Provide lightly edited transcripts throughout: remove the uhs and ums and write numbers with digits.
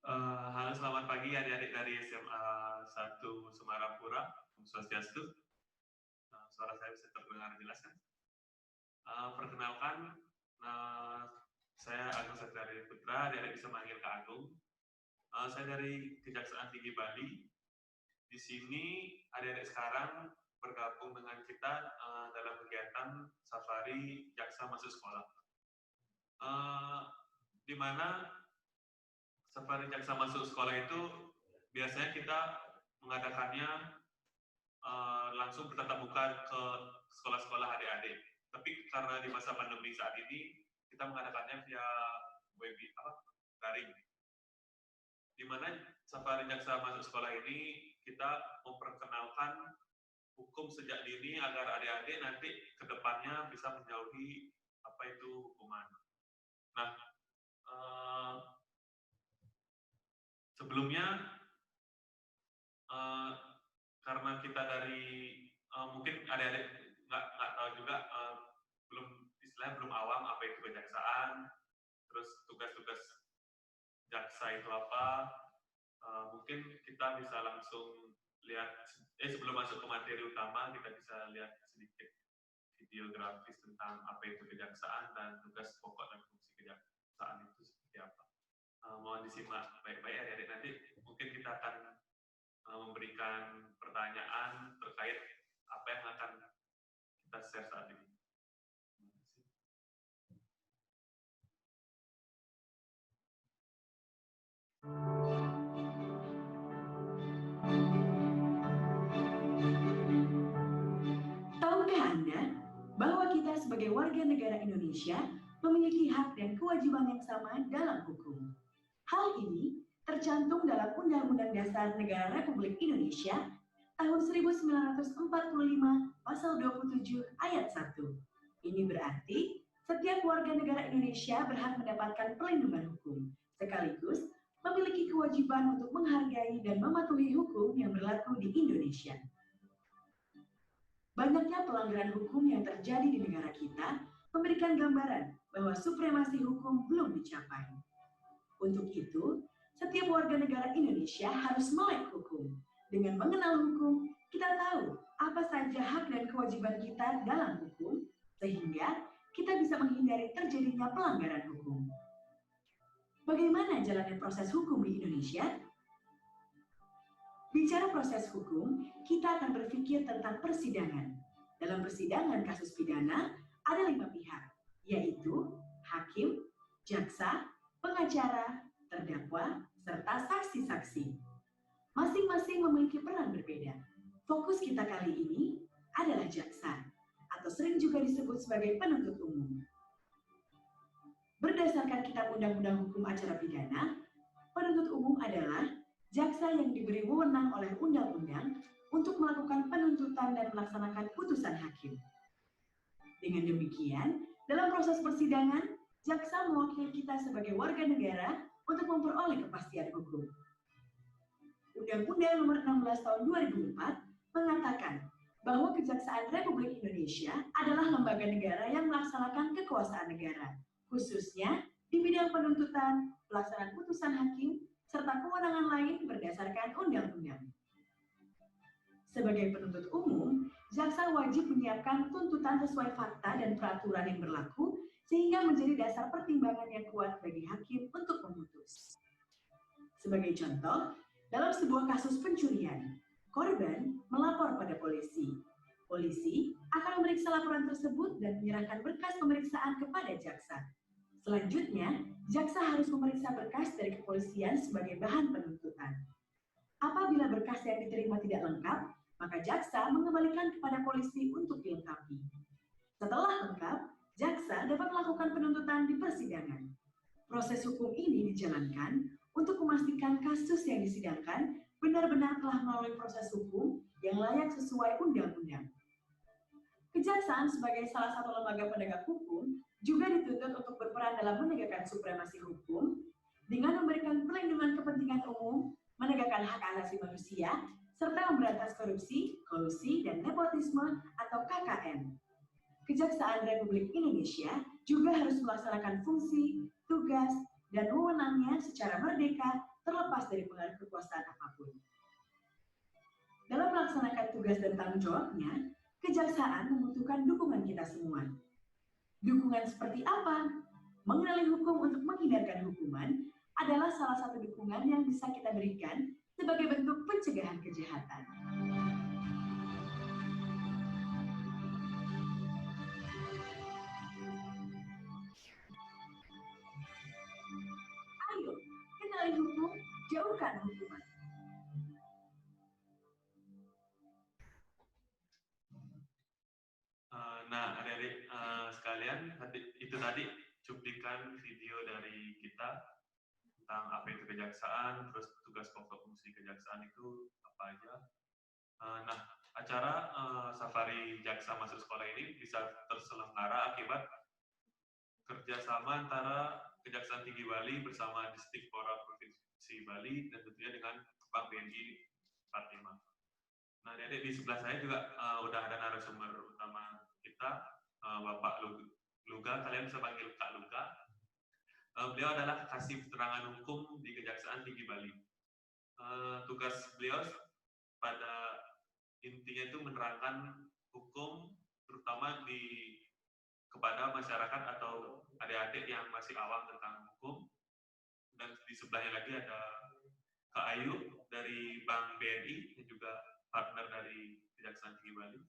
Halo, selamat pagi adik-adik dari SMA 1 Semarapura, Om Swastiastu. Suara saya bisa terdengar jelas kan? Perkenalkan, saya Agung Satriadi Putra, adik-adik bisa manggil Kak Agung. Saya dari Kejaksaan Tinggi Bali. Di sini adik-adik sekarang bergabung dengan kita dalam kegiatan Safari Jaksa Masuk Sekolah. Di mana Safari Jaksa Masuk Sekolah itu biasanya kita mengadakannya langsung bertatap muka ke sekolah-sekolah adik-adik. Tapi karena di masa pandemi saat ini, kita mengadakannya via daring. Di mana Safari Jaksa Masuk Sekolah ini kita memperkenalkan hukum sejak dini agar adik-adik nanti ke depannya bisa menjauhi apa itu hukuman. Nah, sebelumnya karena kita dari mungkin adik-adik nggak tahu juga, belum awam apa itu kejaksaan, terus tugas-tugas jaksa itu apa. Mungkin kita bisa langsung lihat, sebelum masuk ke materi utama, kita bisa lihat sedikit video grafis tentang apa itu kejaksaan dan tugas pokok dan fungsi kejaksaan itu seperti apa. Mohon disimak baik-baik adik-adik. Nanti mungkin kita akan memberikan pertanyaan terkait apa yang akan kita share saat ini. Tahukah Anda bahwa kita sebagai warga negara Indonesia memiliki hak dan kewajiban yang sama dalam hukum? Hal ini tercantum dalam Undang-Undang Dasar Negara Republik Indonesia tahun 1945 pasal 27 ayat 1. Ini berarti setiap warga negara Indonesia berhak mendapatkan perlindungan hukum, sekaligus memiliki kewajiban untuk menghargai dan mematuhi hukum yang berlaku di Indonesia. Banyaknya pelanggaran hukum yang terjadi di negara kita memberikan gambaran bahwa supremasi hukum belum dicapai. Untuk itu, setiap warga negara Indonesia harus melek hukum. Dengan mengenal hukum, kita tahu apa saja hak dan kewajiban kita dalam hukum, sehingga kita bisa menghindari terjadinya pelanggaran hukum. Bagaimana jalannya proses hukum di Indonesia? Bicara proses hukum, kita akan berpikir tentang persidangan. Dalam persidangan kasus pidana, ada 5 pihak, yaitu hakim, jaksa, pengacara, terdakwa, serta saksi-saksi. Masing-masing memiliki peran berbeda. Fokus kita kali ini adalah jaksa, atau sering juga disebut sebagai penuntut umum. Berdasarkan Kitab Undang-Undang Hukum Acara Pidana, penuntut umum adalah jaksa yang diberi wewenang oleh undang-undang untuk melakukan penuntutan dan melaksanakan putusan hakim. Dengan demikian, dalam proses persidangan, jaksa mewakili kita sebagai warga negara untuk memperoleh kepastian hukum. Undang-Undang Nomor 16 Tahun 2004 mengatakan bahwa Kejaksaan Republik Indonesia adalah lembaga negara yang melaksanakan kekuasaan negara, khususnya di bidang penuntutan, pelaksanaan putusan hakim, serta kewenangan lain berdasarkan undang-undang. Sebagai penuntut umum, jaksa wajib menyiapkan tuntutan sesuai fakta dan peraturan yang berlaku sehingga menjadi dasar pertimbangan yang kuat bagi hakim untuk memutus. Sebagai contoh, dalam sebuah kasus pencurian, korban melapor pada polisi. Polisi akan memeriksa laporan tersebut dan menyerahkan berkas pemeriksaan kepada jaksa. Selanjutnya, jaksa harus memeriksa berkas dari kepolisian sebagai bahan penuntutan. Apabila berkas yang diterima tidak lengkap, maka jaksa mengembalikan kepada polisi untuk dilengkapi. Setelah lengkap, jaksa dapat melakukan penuntutan di persidangan. Proses hukum ini dijalankan untuk memastikan kasus yang disidangkan benar-benar telah melalui proses hukum yang layak sesuai undang-undang. Kejaksaan sebagai salah satu lembaga penegak hukum juga dituntut untuk berperan dalam menegakkan supremasi hukum dengan memberikan perlindungan kepentingan umum, menegakkan hak asasi manusia, serta memberantas korupsi, kolusi, dan nepotisme atau KKN. Kejaksaan Republik Indonesia juga harus melaksanakan fungsi, tugas, dan wewenangnya secara merdeka terlepas dari pengaruh kekuasaan apapun. Dalam melaksanakan tugas dan tanggung jawabnya, kejaksaan membutuhkan dukungan kita semua. Dukungan seperti apa? Mengenali hukum untuk menghindarkan hukuman adalah salah satu dukungan yang bisa kita berikan sebagai bentuk pencegahan kejahatan. Ayo, kenali hukum, jauhkan hukuman. Nah, adik-adik sekalian, itu tadi cuplikan video dari kita tentang apa itu kejaksaan, terus tugas pokok fungsi kejaksaan itu apa aja. Nah, acara safari jaksa masuk sekolah ini bisa terselenggara akibat kerjasama antara Kejaksaan Tinggi Bali bersama Distipora Provinsi Bali dan tentunya dengan Bank BNI 45. Nah, adik-adik di sebelah saya juga udah ada narasumber utama kita, Bapak Luga, kalian bisa panggil Kak Luga. Beliau adalah kasih keterangan hukum di Kejaksaan Tinggi Bali. Tugas beliau pada intinya itu menerangkan hukum, terutama kepada masyarakat atau adik-adik yang masih awam tentang hukum. Dan di sebelahnya lagi ada Kak Ayu dari Bank BNI dan juga partner dari Kejaksaan Tinggi Bali.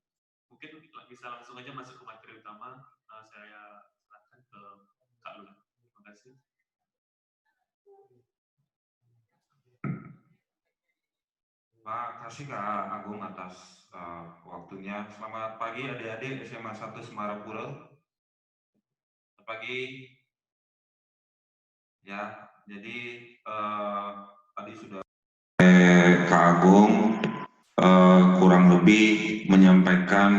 Mungkin bisa langsung aja masuk ke materi utama. Saya serahkan ke Kak Lula. Terima kasih. Terima kasih Kak Agung atas waktunya. Selamat pagi adik-adik SMA 1 Semarapura. Selamat pagi. Ya, jadi tadi sudah Kak Agung kurang lebih menyampaikan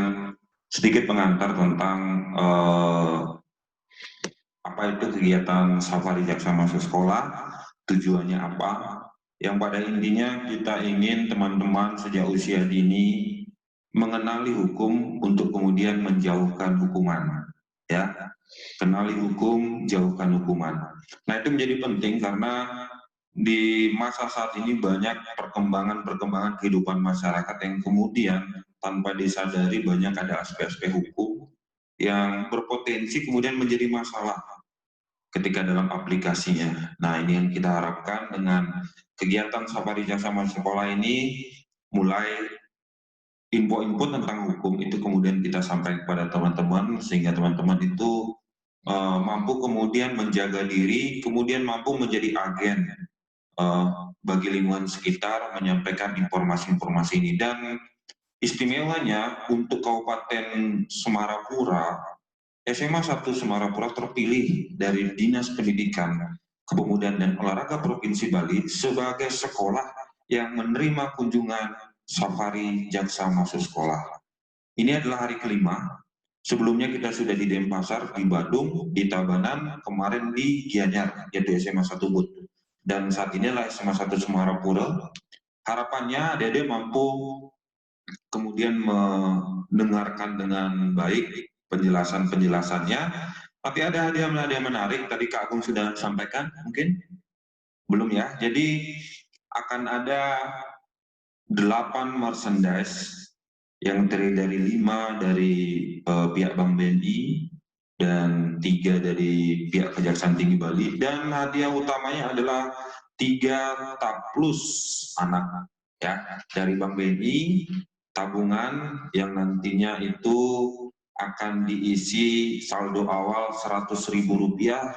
sedikit pengantar tentang apa itu kegiatan safari jaksa masuk sekolah, tujuannya apa. Yang pada intinya kita ingin teman-teman sejak usia dini mengenali hukum untuk kemudian menjauhkan hukuman. Ya, kenali hukum, jauhkan hukuman. Nah, itu menjadi penting karena di masa saat ini banyak perkembangan kehidupan masyarakat yang kemudian tanpa disadari banyak ada aspek-aspek hukum yang berpotensi kemudian menjadi masalah ketika dalam aplikasinya. Nah, ini yang kita harapkan dengan kegiatan safari jaksa masuk sekolah ini, mulai info-info tentang hukum itu kemudian kita sampaikan kepada teman-teman, sehingga teman-teman itu mampu kemudian menjaga diri, kemudian mampu menjadi agen bagi lingkungan sekitar, menyampaikan informasi-informasi ini. Dan istimewanya untuk Kabupaten Semarapura, SMA 1 Semarapura terpilih dari Dinas Pendidikan, Kepemudaan dan Olahraga Provinsi Bali sebagai sekolah yang menerima kunjungan safari jaksa masuk sekolah. Ini adalah hari kelima. Sebelumnya kita sudah di Denpasar, di Badung, di Tabanan, kemarin di Gianyar, yaitu SMA 1 Bud. Dan saat inilah SMA 1 Semarapura. Harapannya adik-adik mampu kemudian mendengarkan dengan baik penjelasannya. Tapi ada hadiah menarik, tadi Kak Agung sudah sampaikan, mungkin? Belum ya? Jadi akan ada 8 merchandise yang terdiri dari 5 dari pihak Bank BNI dan 3 dari pihak Kejaksaan Tinggi Bali, dan hadiah utamanya adalah 3 taplus anak ya dari Bank BNI, tabungan yang nantinya itu akan diisi saldo awal Rp100.000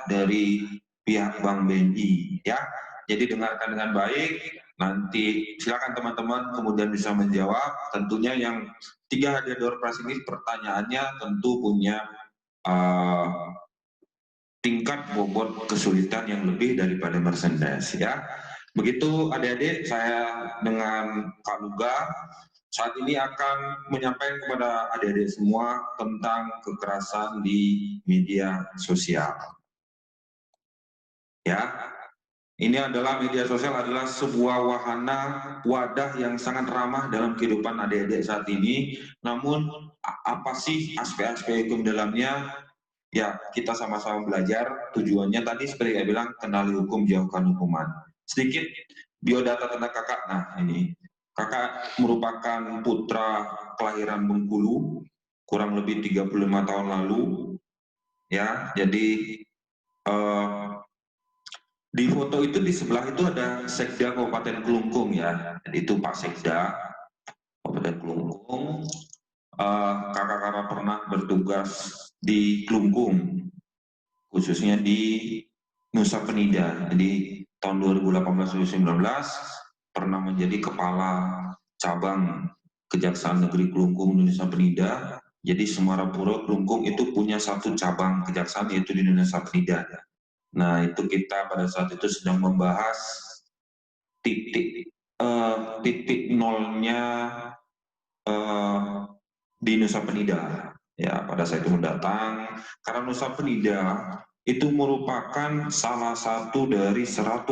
dari pihak Bank BNI ya. Jadi dengarkan dengan baik, nanti silakan teman-teman kemudian bisa menjawab. Tentunya yang 3 hadiah door prize ini pertanyaannya tentu punya tingkat bobot kesulitan yang lebih daripada merchandise ya. Begitu adik-adik, saya dengan Kak Luga saat ini akan menyampaikan kepada adik-adik semua tentang kekerasan di media sosial. Ya, ini adalah media sosial adalah sebuah wahana, wadah yang sangat ramah dalam kehidupan adik-adik saat ini. Namun apa sih aspek-aspek hukum dalamnya? Ya, kita sama-sama belajar. Tujuannya tadi seperti saya bilang, kenali hukum, jauhkan hukuman. sedikit biodata tentang kakak. Nah, ini kakak merupakan putra kelahiran Bengkulu, kurang lebih 35 tahun lalu, ya. Jadi di foto itu di sebelah itu ada Sekda Kabupaten Kelungkung ya, itu Pak Sekda Kabupaten Kelungkung. Kakak-kakak pernah bertugas di Kelungkung, khususnya di Nusa Penida. Jadi tahun 2018-2019 pernah menjadi kepala cabang Kejaksaan Negeri Kelungkung di Nusa Penida. Jadi Semarapura Kelungkung itu punya satu cabang kejaksaan yaitu di Nusa Penida. Nah, itu kita pada saat itu sedang membahas titik nolnya di Nusa Penida. Ya, pada saat itu mendatang, karena Nusa Penida itu merupakan salah satu dari 110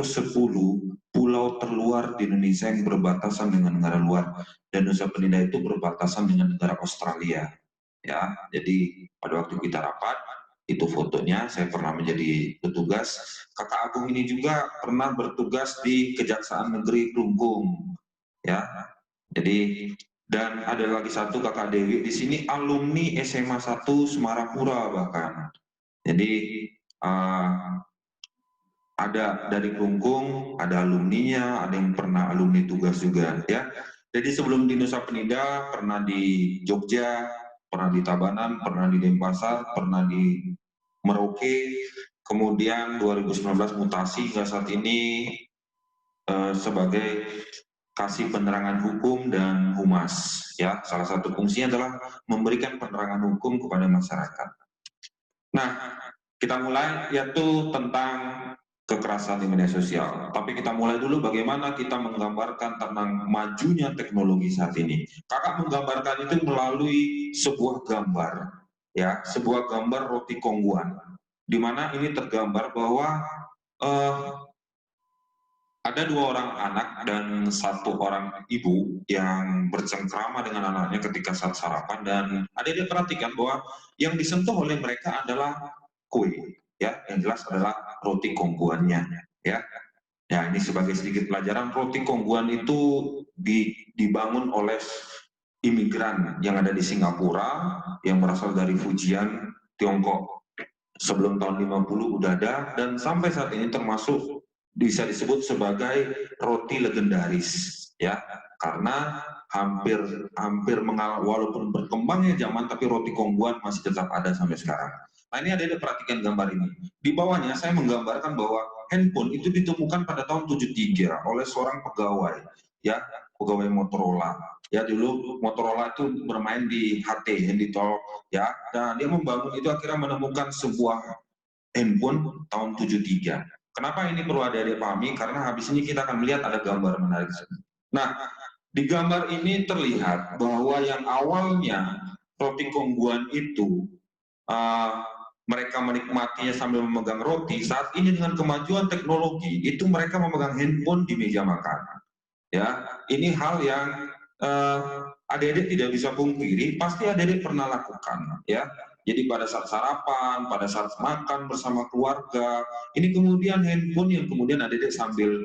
pulau terluar di Indonesia yang berbatasan dengan negara luar. Dan Nusa Penida itu berbatasan dengan negara Australia. Ya, jadi pada waktu kita rapat, itu fotonya, saya pernah menjadi petugas. Kakak Agung ini juga pernah bertugas di Kejaksaan Negeri Kelungkung, ya. Jadi dan ada lagi satu kakak Dewi di sini alumni SMA 1 Semarapura bahkan. Jadi ada dari Kelungkung, ada alumninya, ada yang pernah alumni tugas juga, ya. Jadi sebelum di Nusa Penida pernah di Jogja, pernah di Tabanan, pernah di Denpasar, pernah di Merauke, kemudian 2019 mutasi hingga saat ini sebagai kasih penerangan hukum dan humas. Ya, salah satu fungsinya adalah memberikan penerangan hukum kepada masyarakat. Nah, kita mulai yaitu tentang kekerasan di media sosial. Tapi kita mulai dulu bagaimana kita menggambarkan tentang majunya teknologi saat ini. Kakak menggambarkan itu melalui sebuah gambar, ya, sebuah gambar roti kongguan, di mana ini tergambar bahwa ada 2 orang anak dan 1 orang ibu yang bercengkrama dengan anaknya ketika saat sarapan, dan adik-adik perhatikan bahwa yang disentuh oleh mereka adalah kue, ya, yang jelas adalah roti kongguannya, ya. Ya, ini sebagai sedikit pelajaran, roti kongguan itu dibangun oleh imigran yang ada di Singapura yang berasal dari Fujian, Tiongkok. Sebelum tahun 50 udah ada, dan sampai saat ini termasuk bisa disebut sebagai roti legendaris, ya, karena hampir walaupun berkembangnya zaman, tapi roti kongguan masih tetap ada sampai sekarang. Nah, ini ada perhatikan gambar ini. Di bawahnya saya menggambarkan bahwa handphone itu ditemukan pada tahun 73 oleh seorang pegawai, ya, pegawai Motorola. Ya, dulu Motorola itu bermain di HT, Handytalk, ya. Dan dia membangun itu akhirnya menemukan sebuah handphone tahun 73. Kenapa ini perlu adik-adik pahami? Karena habis ini kita akan melihat ada gambar menarik. Nah, di gambar ini terlihat bahwa yang awalnya roti kongguan itu mereka menikmatinya sambil memegang roti, saat ini dengan kemajuan teknologi itu mereka memegang handphone di meja makan. Ya, ini hal yang adik-adik tidak bisa pungkiri, pasti adik-adik pernah lakukan, ya. Jadi pada saat sarapan, pada saat makan bersama keluarga, ini kemudian handphone yang kemudian adik-adik sambil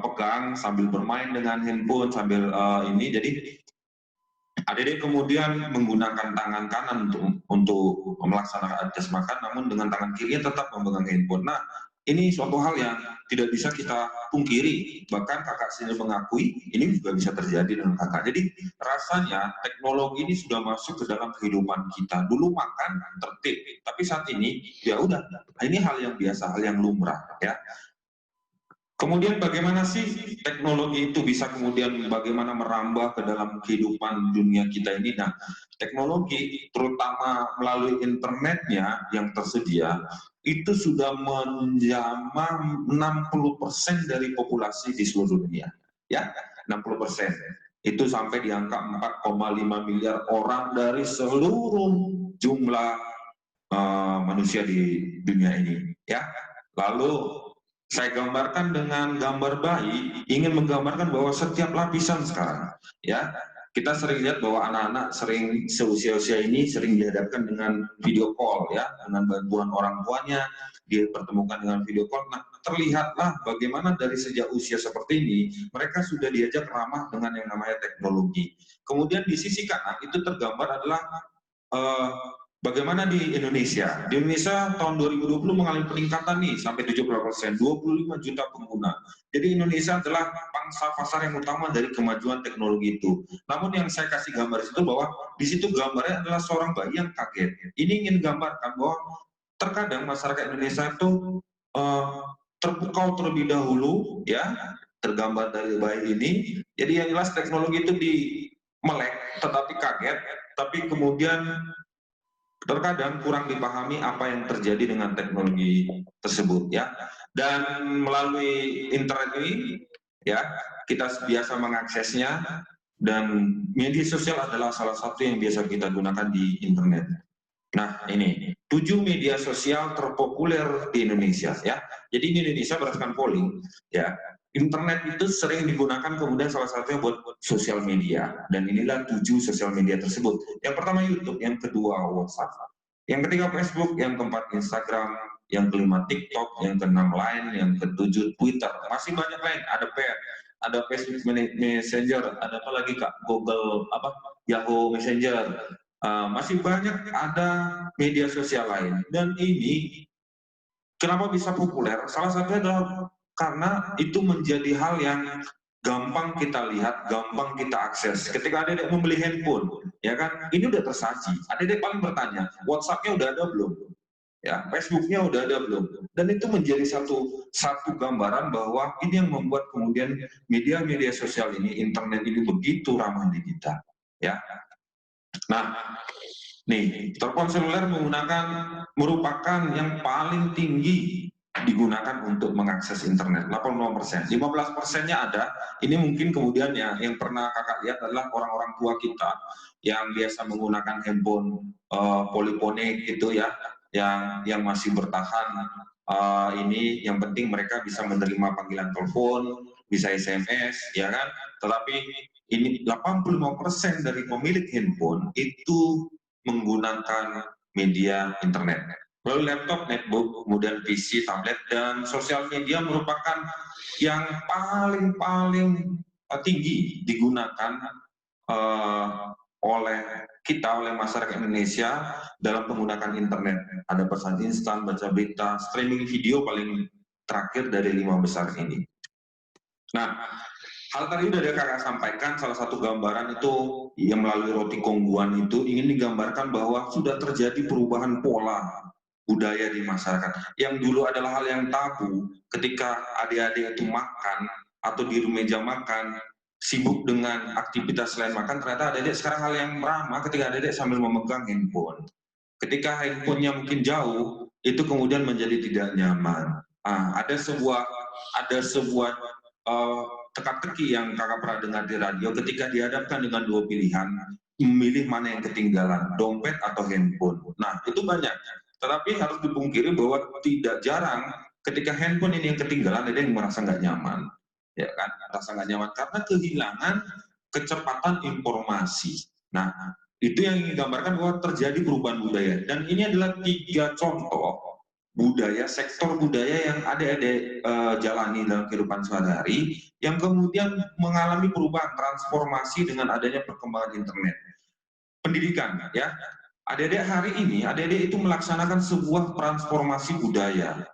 pegang, sambil bermain dengan handphone, sambil ini, jadi adik-adik kemudian menggunakan tangan kanan untuk melaksanakan aktivitas makan, namun dengan tangan kirinya tetap memegang handphone. Nah, ini suatu hal yang tidak bisa kita pungkiri, bahkan kakak sini mengakui ini juga bisa terjadi dengan kakak. Jadi rasanya teknologi ini sudah masuk ke dalam kehidupan kita. Dulu makan tertib, tapi saat ini ya udah, ini hal yang biasa, hal yang lumrah, ya. Kemudian bagaimana sih teknologi itu bisa kemudian bagaimana merambah ke dalam kehidupan dunia kita ini? Nah, teknologi terutama melalui internetnya yang tersedia itu sudah menjamah 60% dari populasi di seluruh dunia. Ya, 60%. Itu sampai di angka 4,5 miliar orang dari seluruh jumlah manusia di dunia ini. Ya, lalu saya gambarkan dengan gambar bayi, ingin menggambarkan bahwa setiap lapisan sekarang, ya, kita sering lihat bahwa anak-anak sering seusia-usia ini sering dihadapkan dengan video call, ya, dengan bantuan orang tuanya, dipertemukan dengan video call. Nah, terlihatlah bagaimana dari sejak usia seperti ini, mereka sudah diajak ramah dengan yang namanya teknologi. Kemudian di sisi kanan itu tergambar adalah bagaimana di Indonesia. Di Indonesia tahun 2020 mengalami peningkatan nih sampai 70%, 25 juta pengguna. Jadi Indonesia adalah pangsa pasar yang utama dari kemajuan teknologi itu. Namun yang saya kasih gambar itu bahwa di situ gambarnya adalah seorang bayi yang kaget. Ini ingin gambarkan bahwa terkadang masyarakat Indonesia itu terpukau terlebih dahulu, ya, tergambar dari bayi ini. Jadi yang jelas teknologi itu melek, tetapi kaget, tapi kemudian terkadang kurang dipahami apa yang terjadi dengan teknologi tersebut, ya. Dan melalui internet ini, ya, kita biasa mengaksesnya, dan media sosial adalah salah satu yang biasa kita gunakan di internet. Nah, ini 7 media sosial terpopuler di Indonesia, ya. Jadi di Indonesia berdasarkan polling, ya, internet itu sering digunakan kemudian salah satunya buat sosial media, dan inilah 7 sosial media tersebut. Yang pertama YouTube, yang kedua WhatsApp, yang ketiga Facebook, yang keempat Instagram, yang kelima TikTok, yang keenam Line, yang ketujuh Twitter. Masih banyak lain, ada Facebook Messenger, ada apa lagi Kak? Google Yahoo Messenger. Masih banyak ada media sosial lain, dan ini kenapa bisa populer? Salah satunya adalah karena itu menjadi hal yang gampang kita lihat, gampang kita akses. Ketika adik-adik membeli handphone, ya kan, ini udah tersaji. Adik-adik paling bertanya, WhatsApp-nya udah ada belum? Ya, Facebook-nya udah ada belum? Dan itu menjadi satu gambaran bahwa ini yang membuat kemudian media-media sosial ini, internet ini begitu ramah di kita, ya. Nah, nih, telepon seluler merupakan yang paling tinggi digunakan untuk mengakses internet, 85%. 15%-nya ada, ini mungkin kemudian ya, yang pernah kakak lihat adalah orang-orang tua kita yang biasa menggunakan handphone poliponik gitu ya, yang masih bertahan. Ini yang penting mereka bisa menerima panggilan telepon, bisa SMS, ya kan? Tetapi ini 85% dari pemilik handphone itu menggunakan media internet. Lalu laptop, netbook, kemudian PC, tablet, dan sosial media merupakan yang paling tinggi digunakan oleh masyarakat Indonesia dalam menggunakan internet. Ada pesan instan, baca berita, streaming video paling terakhir dari 5 besar ini. Nah, hal tadi sudah kakak sampaikan, salah satu gambaran itu yang melalui roti kongguan itu ingin digambarkan bahwa sudah terjadi perubahan pola budaya di masyarakat. Yang dulu adalah hal yang tabu ketika adik-adik itu makan atau di meja makan, sibuk dengan aktivitas selain makan, ternyata adik-adik sekarang hal yang ramah ketika adik-adik sambil memegang handphone. Ketika handphonenya mungkin jauh, itu kemudian menjadi tidak nyaman. Ada sebuah teka-teki yang kakak pernah dengar di radio, ketika dihadapkan dengan 2 pilihan, memilih mana yang ketinggalan, dompet atau handphone. Nah, itu banyak. Tetapi harus dipungkiri bahwa tidak jarang ketika handphone ini yang ketinggalan, ada yang merasa nggak nyaman. Ya kan, merasa nggak nyaman karena kehilangan kecepatan informasi. Nah, itu yang ingin digambarkan bahwa terjadi perubahan budaya. Dan ini adalah 3 contoh budaya, sektor budaya yang adik-adik jalani dalam kehidupan sehari-hari, yang kemudian mengalami perubahan transformasi dengan adanya perkembangan internet. Pendidikan, ya, adik-adik hari ini, adik-adik itu melaksanakan sebuah transformasi budaya,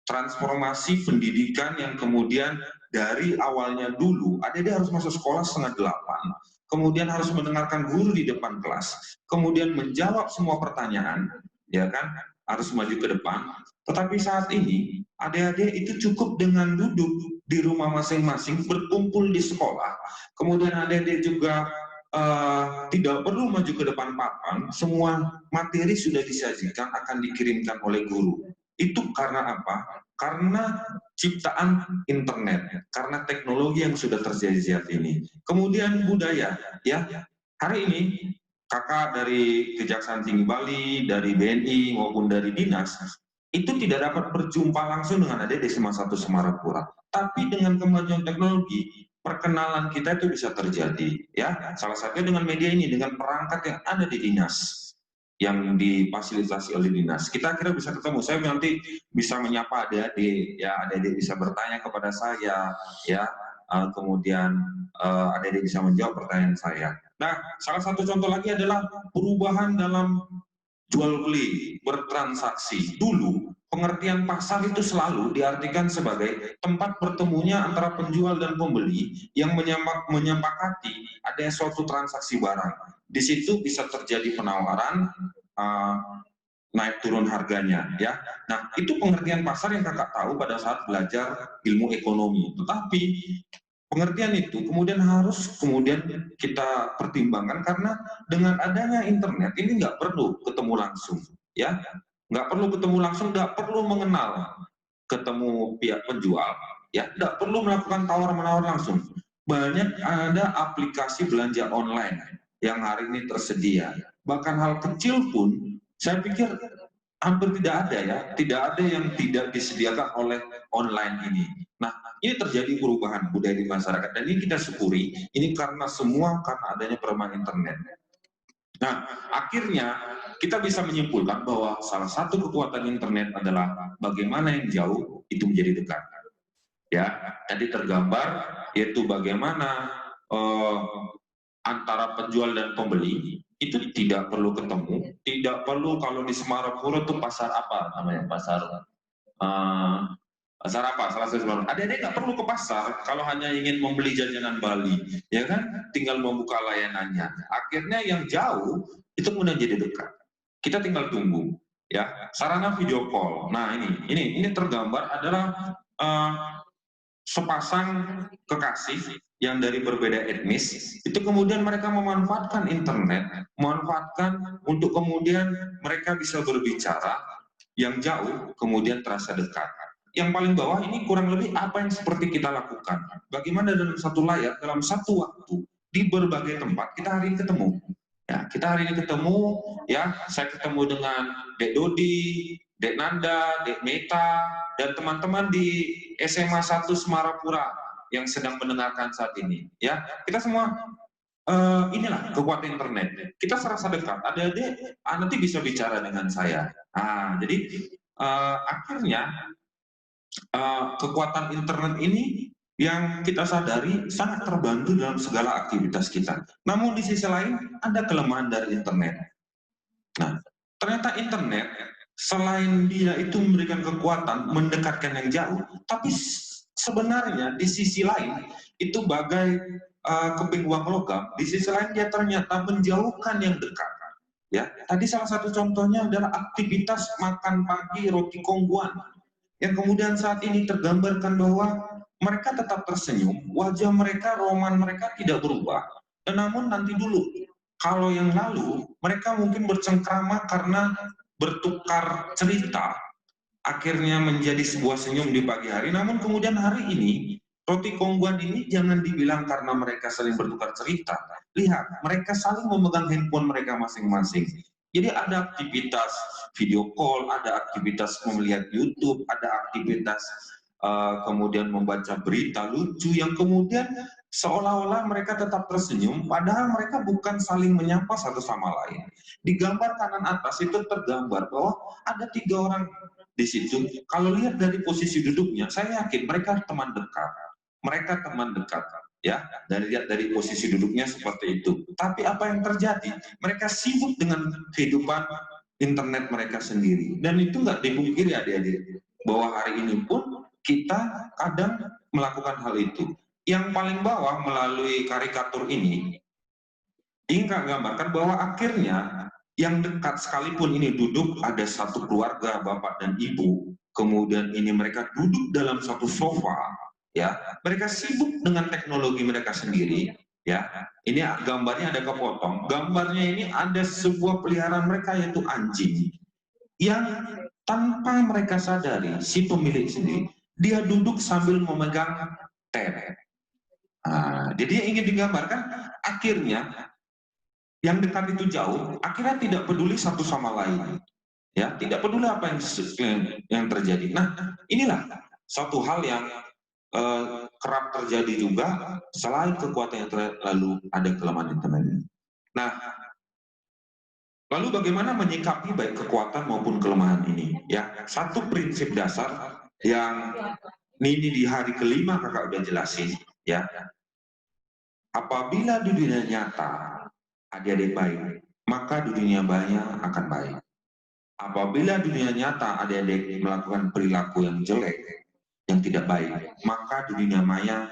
transformasi pendidikan yang kemudian dari awalnya dulu, adik-adik harus masuk sekolah 7:30, kemudian harus mendengarkan guru di depan kelas, kemudian menjawab semua pertanyaan, ya kan, harus maju ke depan. Tetapi saat ini, adik-adik itu cukup dengan duduk di rumah masing-masing, berkumpul di sekolah, kemudian adik-adik juga tidak perlu maju ke depan papan, semua materi sudah disajikan, akan dikirimkan oleh guru. Itu karena apa? Karena ciptaan internet, karena teknologi yang sudah terjadi saat ini. Kemudian budaya, ya, hari ini kakak dari Kejaksaan Tinggi Bali, dari BNI maupun dari dinas, itu tidak dapat berjumpa langsung dengan adik di SMA 1 Semarapura. Tapi dengan kemajuan teknologi, perkenalan kita itu bisa terjadi, ya. Salah satunya dengan media ini, dengan perangkat yang ada di dinas. yang difasilitasi oleh dinas. Kita kira bisa ketemu. Saya nanti bisa menyapa adik-adik, ya adik-adik bisa bertanya kepada saya, ya kemudian adik-adik bisa menjawab pertanyaan saya. Nah, salah satu contoh lagi adalah perubahan dalam jual beli, bertransaksi. Dulu pengertian pasar itu selalu diartikan sebagai tempat bertemunya antara penjual dan pembeli yang menyepakati ada suatu transaksi barang. Di situ bisa terjadi penawaran, naik turun harganya, ya. Nah, itu pengertian pasar yang kakak tahu pada saat belajar ilmu ekonomi. Tetapi pengertian itu kemudian harus kita pertimbangkan karena dengan adanya internet ini nggak perlu ketemu langsung, ya. Nggak perlu ketemu langsung, nggak perlu mengenal ketemu pihak penjual, ya. Nggak perlu melakukan tawar-menawar langsung. Banyak ada aplikasi belanja online yang hari ini tersedia. Bahkan hal kecil pun, saya pikir hampir tidak ada ya, tidak ada yang tidak disediakan oleh online ini. Nah, ini terjadi perubahan budaya di masyarakat dan ini kita syukuri. Ini karena adanya permainan internet. Nah, akhirnya kita bisa menyimpulkan bahwa salah satu kekuatan internet adalah bagaimana yang jauh itu menjadi dekat. Ya, tadi tergambar yaitu bagaimana antara penjual dan pembeli itu tidak perlu ketemu, tidak perlu. Kalau di Semarapura itu pasar apa namanya, pasar apa? Salah satu Semarang. Adik-adik nggak perlu ke pasar kalau hanya ingin membeli jajanan Bali, ya kan? Tinggal membuka layanannya. Akhirnya yang jauh itu kemudian jadi dekat. Kita tinggal tunggu, ya. Sarana video call. Nah ini tergambar adalah sepasang kekasih yang dari berbeda etnis, itu kemudian mereka memanfaatkan internet, memanfaatkan untuk kemudian mereka bisa berbicara yang jauh, kemudian terasa dekat. Yang paling bawah ini kurang lebih apa yang seperti kita lakukan. Bagaimana dalam satu layar, dalam satu waktu, di berbagai tempat, kita hari ini ketemu. Ya, kita hari ini ketemu, ya, saya ketemu dengan Dek Dodi, Dek Nanda, Dek Meta, dan teman-teman di SMA 1 Semarapura yang sedang mendengarkan saat ini, ya. Kita semua inilah kekuatan internet. Kita serasa dekat. Adik-adik nanti bisa bicara dengan saya. Nah, jadi akhirnya kekuatan internet ini yang kita sadari sangat terbantu dalam segala aktivitas kita. Namun di sisi lain ada kelemahan dari internet. Nah, ternyata internet selain dia itu memberikan kekuatan mendekatkan yang jauh, tapi sebenarnya di sisi lain itu bagai keping uang logam. Di sisi lain dia ternyata menjauhkan yang dekat. Ya, tadi salah satu contohnya adalah aktivitas makan pagi roti kongguan yang kemudian saat ini tergambarkan bahwa mereka tetap tersenyum, wajah mereka, roman mereka tidak berubah. Dan namun nanti dulu, kalau yang lalu mereka mungkin bercengkrama karena bertukar cerita, akhirnya menjadi sebuah senyum di pagi hari. Namun kemudian hari ini roti kongguan ini jangan dibilang karena mereka saling bertukar cerita. Lihat, mereka saling memegang handphone mereka masing-masing. Jadi ada aktivitas video call, ada aktivitas melihat YouTube, ada aktivitas kemudian membaca berita lucu yang kemudian seolah-olah mereka tetap tersenyum, padahal mereka bukan saling menyapa satu sama lain. Di gambar kanan atas itu tergambar bahwa ada 3 orang di situ. Kalau lihat dari posisi duduknya, saya yakin mereka teman dekat. Mereka teman dekat, ya. Dari posisi duduknya seperti itu. Tapi apa yang terjadi? Mereka sibuk dengan kehidupan internet mereka sendiri. Dan itu nggak dipungkiri adik-adik, bahwa hari ini pun kita kadang melakukan hal itu. Yang paling bawah melalui karikatur ini ingin gambarkan bahwa akhirnya yang dekat sekalipun ini duduk ada satu keluarga, bapak dan ibu, kemudian ini mereka duduk dalam satu sofa, ya, mereka sibuk dengan teknologi mereka sendiri, ya. Ini gambarnya ada kepotong, gambarnya ini ada sebuah peliharaan mereka yaitu anjing yang tanpa mereka sadari si pemilik sendiri dia duduk sambil memegang tab. Jadi yang ingin digambarkan akhirnya yang dekat itu jauh, akhirnya tidak peduli satu sama lain, ya, tidak peduli apa yang terjadi. Nah, inilah satu hal yang kerap terjadi juga selain kekuatan yang lalu ada kelemahan internet. Nah, Lalu bagaimana menyikapi baik kekuatan maupun kelemahan ini? Ya, satu prinsip dasar yang ini di hari kelima kakak udah jelasin, ya. Apabila di dunia nyata adik-adik baik, maka di dunia maya akan baik. Apabila di dunia nyata adik-adik melakukan perilaku yang jelek, yang tidak baik, maka di dunia maya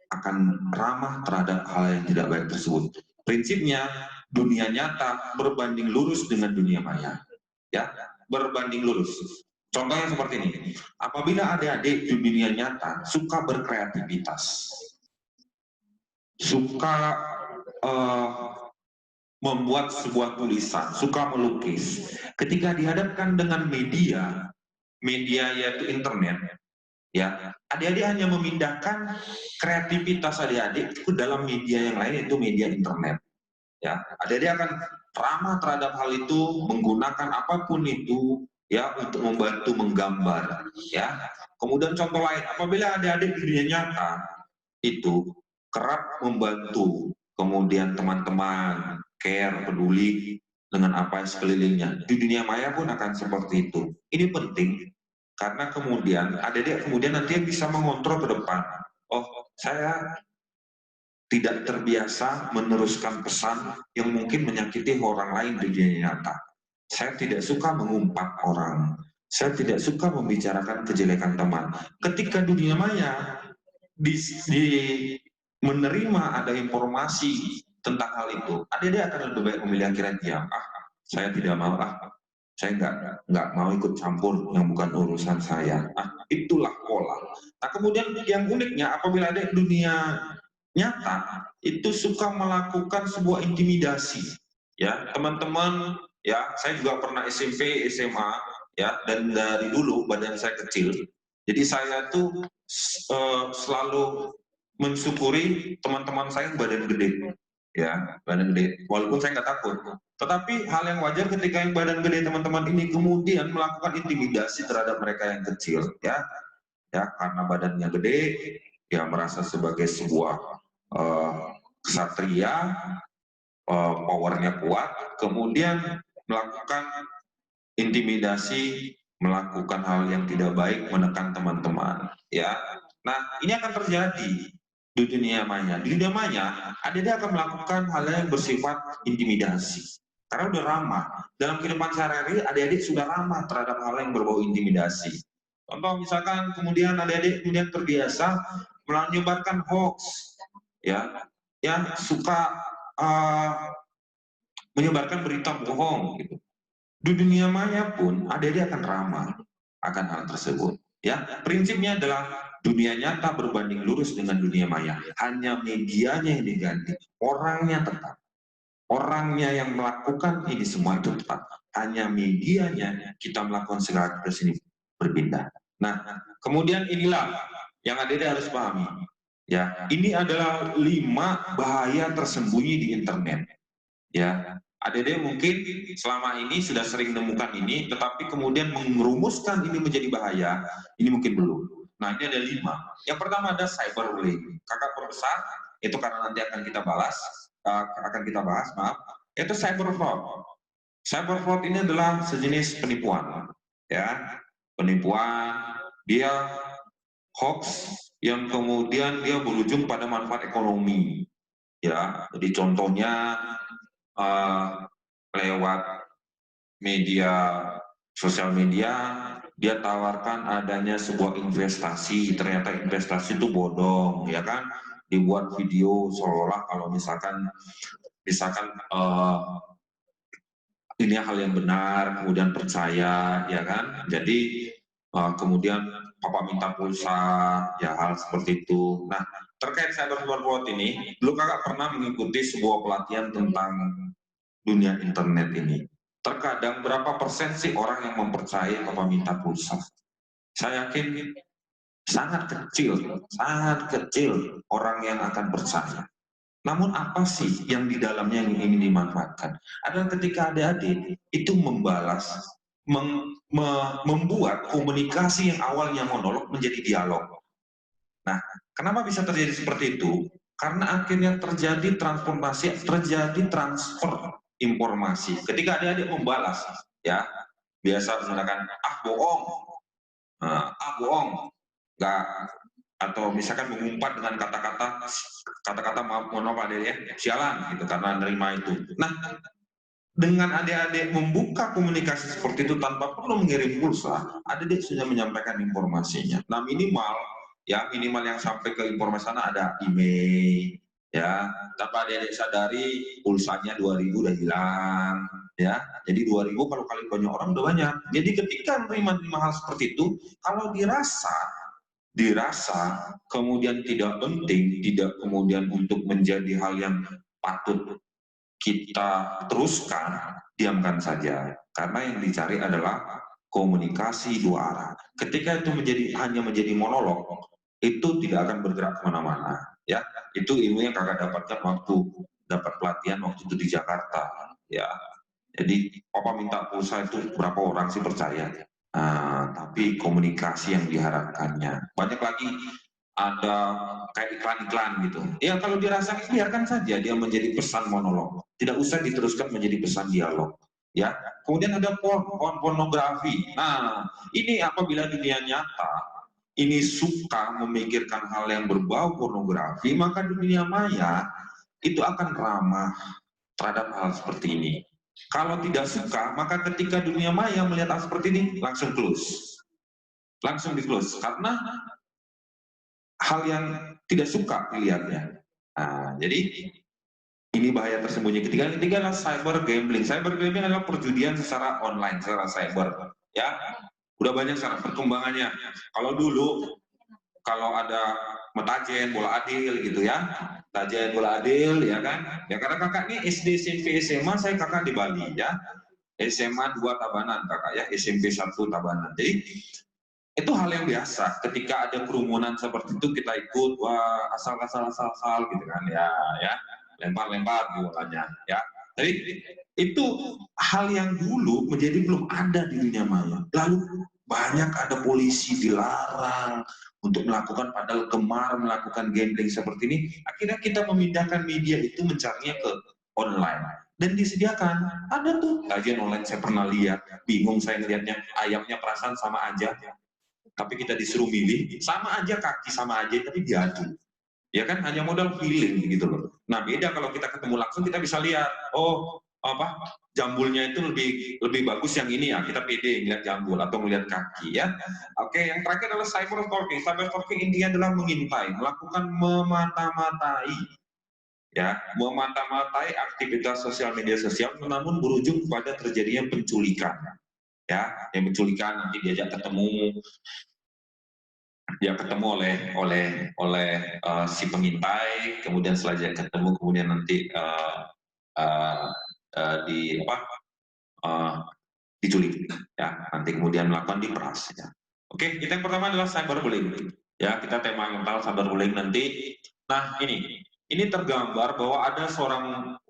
akan ramah terhadap hal yang tidak baik tersebut. Prinsipnya, dunia nyata berbanding lurus dengan dunia maya. Ya, berbanding lurus. Contohnya seperti ini. Apabila adik-adik di dunia nyata suka berkreativitas, suka membuat sebuah tulisan, suka melukis. Ketika dihadapkan dengan media yaitu internet, ya, adik-adik hanya memindahkan kreativitas adik-adik ke dalam media yang lain, yaitu media internet. Ya, adik-adik akan ramah terhadap hal itu, menggunakan apapun itu, ya, untuk membantu menggambar. Ya, kemudian contoh lain, apabila adik-adik di dunia nyata itu kerap membantu, kemudian teman-teman care, peduli dengan apa yang sekelilingnya. Di dunia maya pun akan seperti itu. Ini penting karena kemudian adik-adik kemudian nanti bisa mengontrol ke depan. Oh, saya tidak terbiasa meneruskan pesan yang mungkin menyakiti orang lain di dunia nyata. Saya tidak suka mengumpat orang. Saya tidak suka membicarakan kejelekan teman. Ketika dunia maya menerima ada informasi tentang hal itu, adik-adik akan lebih baik memilih akhirnya diam. Saya tidak mau, saya nggak mau ikut campur yang bukan urusan saya. Itulah pola. Nah, kemudian yang uniknya apabila ada dunia nyata itu suka melakukan sebuah intimidasi, ya teman-teman, ya saya juga pernah SMP, SMA, ya, dan dari dulu badan saya kecil, jadi saya tuh selalu mensyukuri teman-teman saya yang badan gede, ya badan gede, walaupun saya nggak takut. Tetapi hal yang wajar ketika yang badan gede teman-teman ini kemudian melakukan intimidasi terhadap mereka yang kecil, ya karena badannya gede, ya merasa sebagai sebuah ksatria, powernya kuat, kemudian melakukan intimidasi, melakukan hal yang tidak baik, menekan teman-teman, ya. Nah, ini akan terjadi di dunia maya. Di dunia maya, adik-adik akan melakukan hal yang bersifat intimidasi. Karena udah ramah. Dalam kehidupan sehari-hari, adik-adik sudah ramah terhadap hal yang berbau intimidasi. Contoh misalkan kemudian adik-adik kemudian terbiasa menyebarkan hoax, ya, yang suka menyebarkan berita bohong, gitu. Di dunia maya pun adik-adik akan ramah akan hal tersebut. Ya, prinsipnya adalah dunia nyata berbanding lurus dengan dunia maya. Hanya medianya yang diganti, orangnya tetap. Orangnya yang melakukan ini semua itu tetap. Hanya medianya kita melakukan segala aktivitas ini berpindah. Nah, kemudian inilah yang adik-adik harus pahami. Ya, ini adalah 5 bahaya tersembunyi di internet. Ya, adik-adik mungkin selama ini sudah sering menemukan ini, tetapi kemudian merumuskan ini menjadi bahaya, ini mungkin belum. Nah, ini ada 5. Yang pertama ada cyberbullying. Kakak perbesar, itu karena nanti akan kita bahas, itu cyberfraud. Cyberfraud ini adalah sejenis penipuan, ya, penipuan, dia hoax yang kemudian dia berujung pada manfaat ekonomi, ya. Jadi contohnya lewat media sosial media, dia tawarkan adanya sebuah investasi, ternyata investasi itu bodong, ya kan? Dibuat video seolah kalau misalkan ini hal yang benar, kemudian percaya, ya kan? Jadi kemudian papa minta pulsa, ya hal seperti itu. Nah, terkait cyberfraud ini, dulu kakak pernah mengikuti sebuah pelatihan tentang dunia internet ini. Terkadang berapa persen sih orang yang mempercayai papa minta pulsa? Saya yakin sangat kecil orang yang akan percaya. Namun apa sih yang di dalamnya yang ingin dimanfaatkan? Adalah ketika adik-adik itu membalas, membuat komunikasi yang awalnya monolog menjadi dialog. Nah, kenapa bisa terjadi seperti itu? Karena akhirnya terjadi transformasi, terjadi transfer informasi. Ketika adik-adik membalas, ya biasa menggunakan bohong, bohong, nggak, atau misalkan mengumpat dengan kata-kata mohon maaf adik ya, sialan gitu karena nerima itu. Nah, dengan adik-adik membuka komunikasi seperti itu tanpa perlu mengirim pulsa, adik-adik sudah menyampaikan informasinya. Nah, minimal yang sampai ke informasi sana ada email, ya. Tanpa adik-adik sadari pulsanya 2.000 udah hilang, ya. Jadi 2.000 kalau kali banyak orang udah banyak. Jadi ketika menerima hal seperti itu, kalau dirasa kemudian tidak penting, tidak kemudian untuk menjadi hal yang patut kita teruskan, diamkan saja. Karena yang dicari adalah komunikasi dua arah. Ketika itu hanya menjadi monolog, itu tidak akan bergerak kemana-mana. Ya, itu ilmu yang kakak dapatkan waktu dapat pelatihan waktu itu di Jakarta. Ya, jadi papa minta pulsa itu berapa orang sih percaya? Tapi komunikasi yang diharapkannya. Banyak lagi ada kayak iklan-iklan gitu. Ya kalau dirasakan biarkan saja dia menjadi pesan monolog. Tidak usah diteruskan menjadi pesan dialog. Ya. Kemudian ada pornografi. Nah, ini apabila dunia nyata ini suka memikirkan hal yang berbau pornografi, maka dunia maya itu akan ramah terhadap hal seperti ini. Kalau tidak suka, maka ketika dunia maya melihat hal seperti ini, langsung close. Langsung di-close. Karena hal yang tidak suka dilihatnya. Nah, jadi ini bahaya tersembunyi. Ketiga adalah cyber gambling. Cyber gambling adalah perjudian secara online, secara cyber. Ya, udah banyak sekarang perkembangannya. Kalau dulu, kalau ada metajen, bola adil gitu ya, metajen, bola adil ya kan. Ya karena kakak ini SD, SMP, SMA, saya kakak di Bali ya. SMA 2 Tabanan kakak ya, SMP 1 Tabanan. Jadi itu hal yang biasa ketika ada kerumunan seperti itu kita ikut, wah asal gitu kan ya lempar bolanya ya. Jadi itu hal yang dulu menjadi belum ada di dunia maya. Lalu banyak ada polisi dilarang untuk melakukan, padahal gemar melakukan gambling seperti ini. Akhirnya kita memindahkan media itu mencarinya ke online dan disediakan. Ada tuh kajian online, saya pernah lihat, bingung saya ngelihatnya, ayamnya perasaan sama aja. Tapi kita disuruh milih, sama aja kaki sama aja, tapi diadu. Ya kan, hanya modal feeling gitu loh. Nah beda kalau kita ketemu langsung, kita bisa lihat, oh jambulnya itu lebih bagus yang ini ya, kita pede ngeliat jambul atau ngeliat kaki ya. Oke, yang terakhir adalah cyber stalking. Cyber stalking intinya adalah mengintai, melakukan memata-matai. Ya, memata-matai aktivitas sosial media sosial, namun berujung kepada terjadinya penculikan. Ya, yang penculikan nanti diajak ketemu, dia ketemu oleh si pengintai, kemudian setelah ketemu kemudian nanti diculik ya, nanti kemudian melakukan diperas ya. Oke, kita yang pertama adalah cyberbullying ya, kita tema tentang cyberbullying nanti. Nah ini tergambar bahwa ada seorang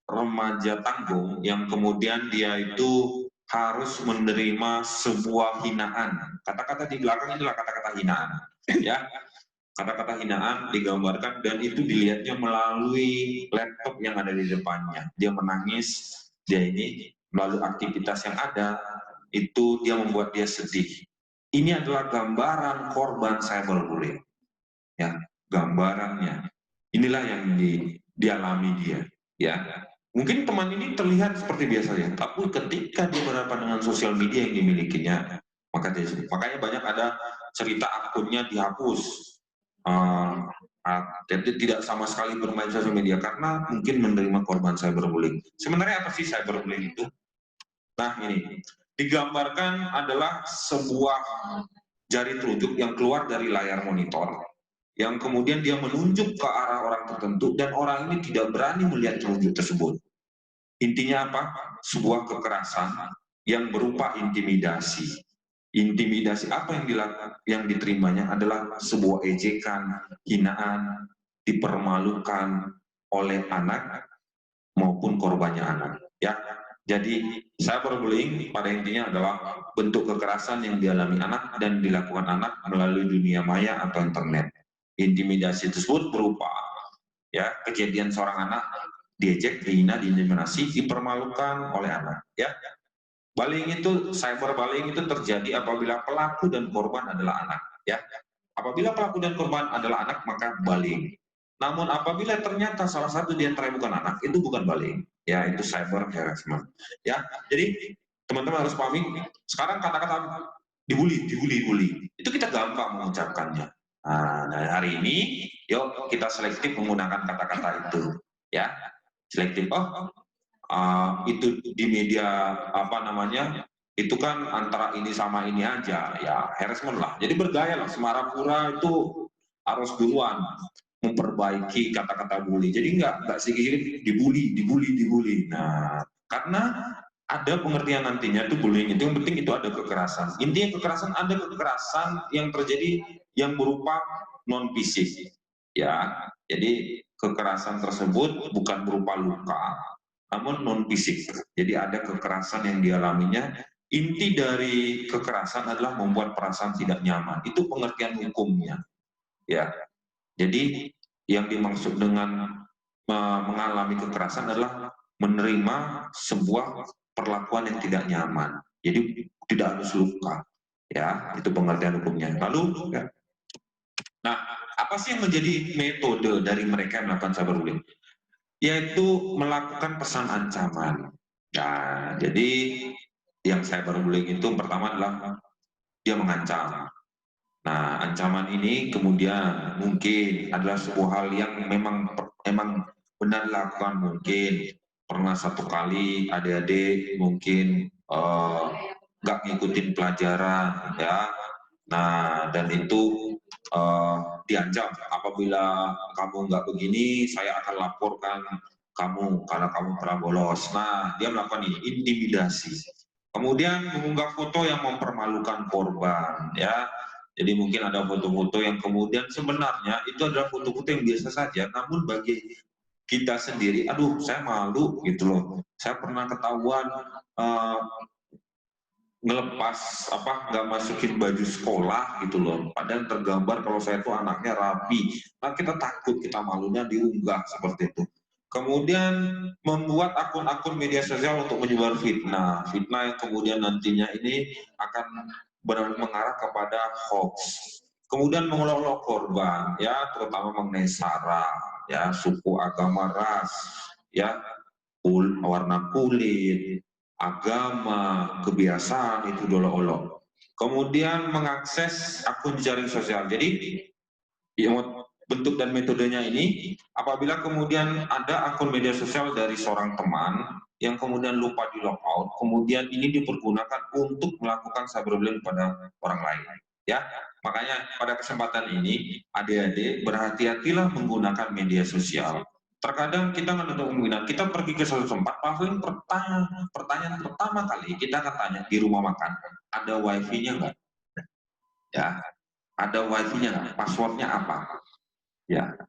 remaja tanggung yang kemudian dia itu harus menerima sebuah hinaan. Kata-kata di belakang itulah kata-kata hinaan. Ya, kata-kata hinaan digambarkan dan itu dilihatnya melalui laptop yang ada di depannya. Dia menangis, dia ini melalui aktivitas yang ada, itu dia membuat dia sedih. Ini adalah gambaran korban cyberbullying. Ya, gambarannya. Inilah yang dialami dia. Ya. Mungkin teman ini terlihat seperti biasa ya, tapi ketika dia berhadapan dengan sosial media yang dimilikinya, makanya banyak ada cerita akunnya dihapus, jadi tidak sama sekali bermain sosial media karena mungkin menerima korban cyberbullying. Sebenarnya apa sih cyberbullying itu? Nah ini digambarkan adalah sebuah jari telunjuk yang keluar dari layar monitor, yang kemudian dia menunjuk ke arah orang tertentu dan orang ini tidak berani melihat telunjuk tersebut. Intinya apa? Sebuah kekerasan yang berupa intimidasi. Intimidasi apa yang dilakukan, yang diterimanya adalah sebuah ejekan, hinaan, dipermalukan oleh anak maupun korbannya anak. Ya, jadi cyberbullying pada intinya adalah bentuk kekerasan yang dialami anak dan dilakukan anak melalui dunia maya atau internet. Intimidasi tersebut berupa ya kejadian seorang anak diejek, dihina, diintimidasi, dipermalukan oleh anak. Ya, bullying itu, cyberbullying itu terjadi apabila pelaku dan korban adalah anak. Ya, apabila pelaku dan korban adalah anak, maka bullying. Namun apabila ternyata salah satu di antara bukan anak, itu bukan bullying. Ya, itu cyber harassment. Ya, jadi teman-teman harus pahami. Sekarang kata-kata dibully, itu kita gampang mengucapkannya. Nah, hari ini, yuk kita selektif menggunakan kata-kata itu. Ya, selektif. Itu di media apa namanya? Itu kan antara ini sama ini aja, ya harassment lah. Jadi bergaya lah. Semarapura itu harus duluan memperbaiki kata-kata bully. Jadi nggak sedikit dibully. Nah, karena ada pengertian nantinya tuh bullying itu yang penting itu ada kekerasan. Intinya ada kekerasan yang terjadi yang berupa non fisik. Ya, jadi kekerasan tersebut bukan berupa luka, namun non fisik. Jadi ada kekerasan yang dialaminya. Inti dari kekerasan adalah membuat perasaan tidak nyaman. Itu pengertian hukumnya. Ya, jadi yang dimaksud dengan mengalami kekerasan adalah menerima sebuah perlakuan yang tidak nyaman. Jadi tidak harus luka. Ya, itu pengertian hukumnya. Lalu, ya. Nah, apa sih yang menjadi metode dari mereka yang melakukan cyberbullying? Yaitu melakukan pesan ancaman. Nah, jadi yang cyberbullying itu pertama adalah dia mengancam. Nah, ancaman ini kemudian mungkin adalah sebuah hal yang memang benar dilakukan. Mungkin pernah satu kali adik-adik mungkin nggak ngikutin pelajaran, ya. Nah, dan itu diancam, apabila kamu nggak begini, saya akan laporkan kamu karena kamu pernah bolos. Nah, dia melakukan intimidasi. Kemudian mengunggah foto yang mempermalukan korban, ya. Jadi mungkin ada foto-foto yang kemudian sebenarnya itu adalah foto-foto yang biasa saja, namun bagi kita sendiri, aduh saya malu gitu loh. Saya pernah ketahuan ngelepas nggak masukin baju sekolah gitu loh. Padahal tergambar kalau saya itu anaknya rapi. Nah kita takut, kita malunya diunggah seperti itu. Kemudian membuat akun-akun media sosial untuk menyebar fitnah yang kemudian nantinya ini akan benar mengarah kepada hoax. Kemudian mengelolok korban, ya terutama mengenai sara, ya suku, agama, ras, ya warna kulit, agama, kebiasaan itu diolok-olok. Kemudian mengakses akun jaring sosial. Jadi bentuk dan metodenya ini, apabila kemudian ada akun media sosial dari seorang teman yang kemudian lupa di logout, kemudian ini dipergunakan untuk melakukan cyberbullying pada orang lain. Ya, makanya pada kesempatan ini adik-adik berhati-hatilah menggunakan media sosial. Terkadang kita menutup kemungkinan kita pergi ke suatu tempat, paling pertanyaan pertama kali kita akan tanya di rumah makan, ada wifi-nya nggak? Ya, ada wifi-nya nggak? Passwordnya apa? Ya,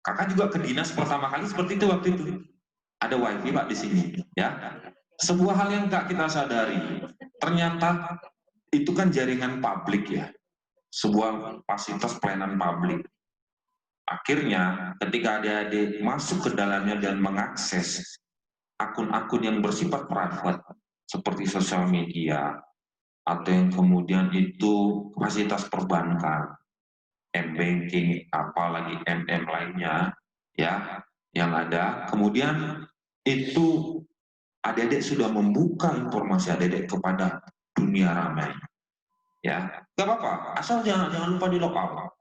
kakak juga ke dinas pertama kali seperti itu waktu itu. Ada wifi pak di sini, ya. Sebuah hal yang tak kita sadari, ternyata itu kan jaringan publik ya, sebuah fasilitas pelayanan publik. Akhirnya ketika adik-adik masuk ke dalamnya dan mengakses akun-akun yang bersifat private seperti sosial media atau yang kemudian itu fasilitas perbankan, m-banking, apalagi MM lainnya, ya, yang ada, kemudian itu adik-adik sudah membuka informasi adik-adik kepada dunia ramai, ya, nggak apa-apa, asal jangan lupa di logout.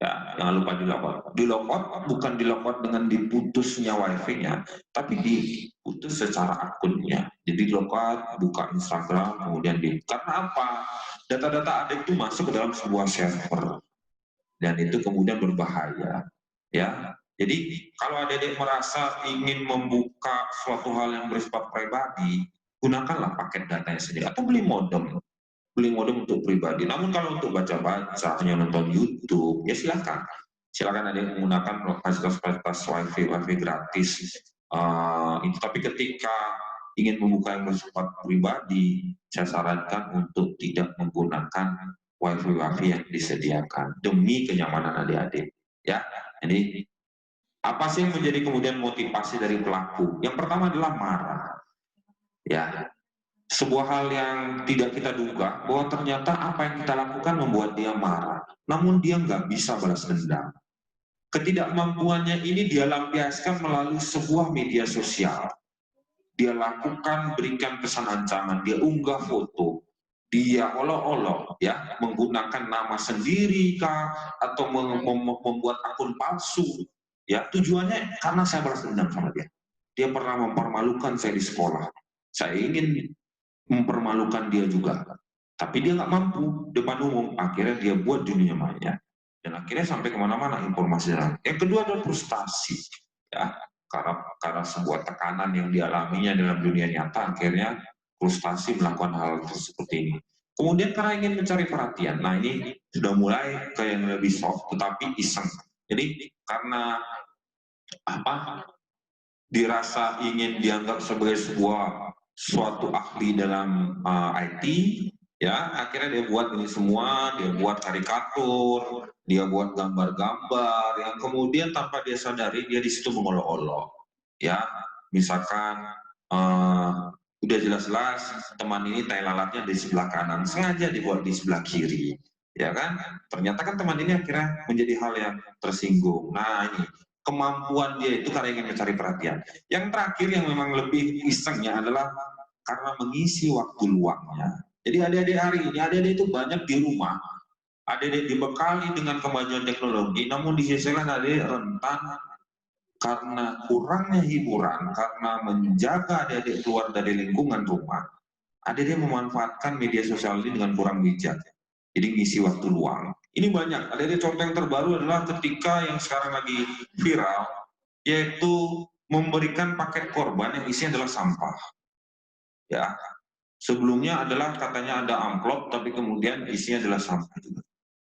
Ya, jangan lupa di logout. Di logout bukan di logout dengan diputusnya wifi-nya, tapi diputus secara akunnya. Jadi logout, buka Instagram, kemudian karena apa? Data-data adik itu masuk ke dalam sebuah server dan itu kemudian berbahaya. Ya, jadi kalau adik-adik merasa ingin membuka suatu hal yang bersifat pribadi, gunakanlah paket datanya sendiri atau beli modem untuk pribadi. Namun kalau untuk baca-baca, hanya nonton YouTube, ya silakan ada yang menggunakan fasilitas wifi gratis. Tapi ketika ingin membuka yang bersifat pribadi, saya sarankan untuk tidak menggunakan wifi yang disediakan demi kenyamanan adik-adik. Ya, jadi Apa sih yang menjadi kemudian motivasi dari pelaku? Yang pertama adalah marah. Ya, sebuah hal yang tidak kita duga bahwa ternyata apa yang kita lakukan membuat dia marah. Namun dia nggak bisa balas dendam. Ketidakmampuannya ini dia lampiaskan melalui sebuah media sosial. Dia lakukan berikan pesan ancaman, dia unggah foto, dia olok-olok ya menggunakan nama sendiri kah atau membuat akun palsu ya, tujuannya karena saya balas dendam sama dia. Dia pernah mempermalukan saya di sekolah, saya ingin mempermalukan dia juga, tapi dia nggak mampu depan umum, akhirnya dia buat dunia maya dan akhirnya sampai kemana-mana informasinya. Yang kedua adalah frustasi ya, karena sebuah tekanan yang dialaminya dalam dunia nyata, akhirnya frustasi melakukan hal seperti ini. Kemudian karena ingin mencari perhatian, nah ini sudah mulai ke yang lebih soft tetapi iseng. Jadi karena apa, dirasa ingin dianggap sebagai suatu ahli dalam IT, ya akhirnya dia buat ini semua, dia buat karikatur, dia buat gambar-gambar yang kemudian tanpa dia sadari dia di situ mengolok-olok, ya misalkan udah jelas-jelas teman ini tai lalatnya di sebelah kanan, sengaja dibuat di sebelah kiri, ya kan? Ternyata kan teman ini akhirnya menjadi hal yang tersinggung. Nah ini kemampuan dia itu karena ingin mencari perhatian. Yang terakhir yang memang lebih isengnya adalah karena mengisi waktu luangnya. Jadi adik-adik hari ini, adik-adik itu banyak di rumah, adik-adik dibekali dengan kemajuan teknologi, namun di sisi lain adik rentan karena kurangnya hiburan, karena menjaga adik-adik keluar dari lingkungan rumah, adik-adik memanfaatkan media sosial ini dengan kurang bijak. Jadi ngisi waktu luang. Ini banyak. Adik-adik contoh yang terbaru adalah ketika yang sekarang lagi viral, yaitu memberikan paket korban yang isinya adalah sampah. Ya, sebelumnya adalah katanya ada amplop, tapi kemudian isinya adalah sampah.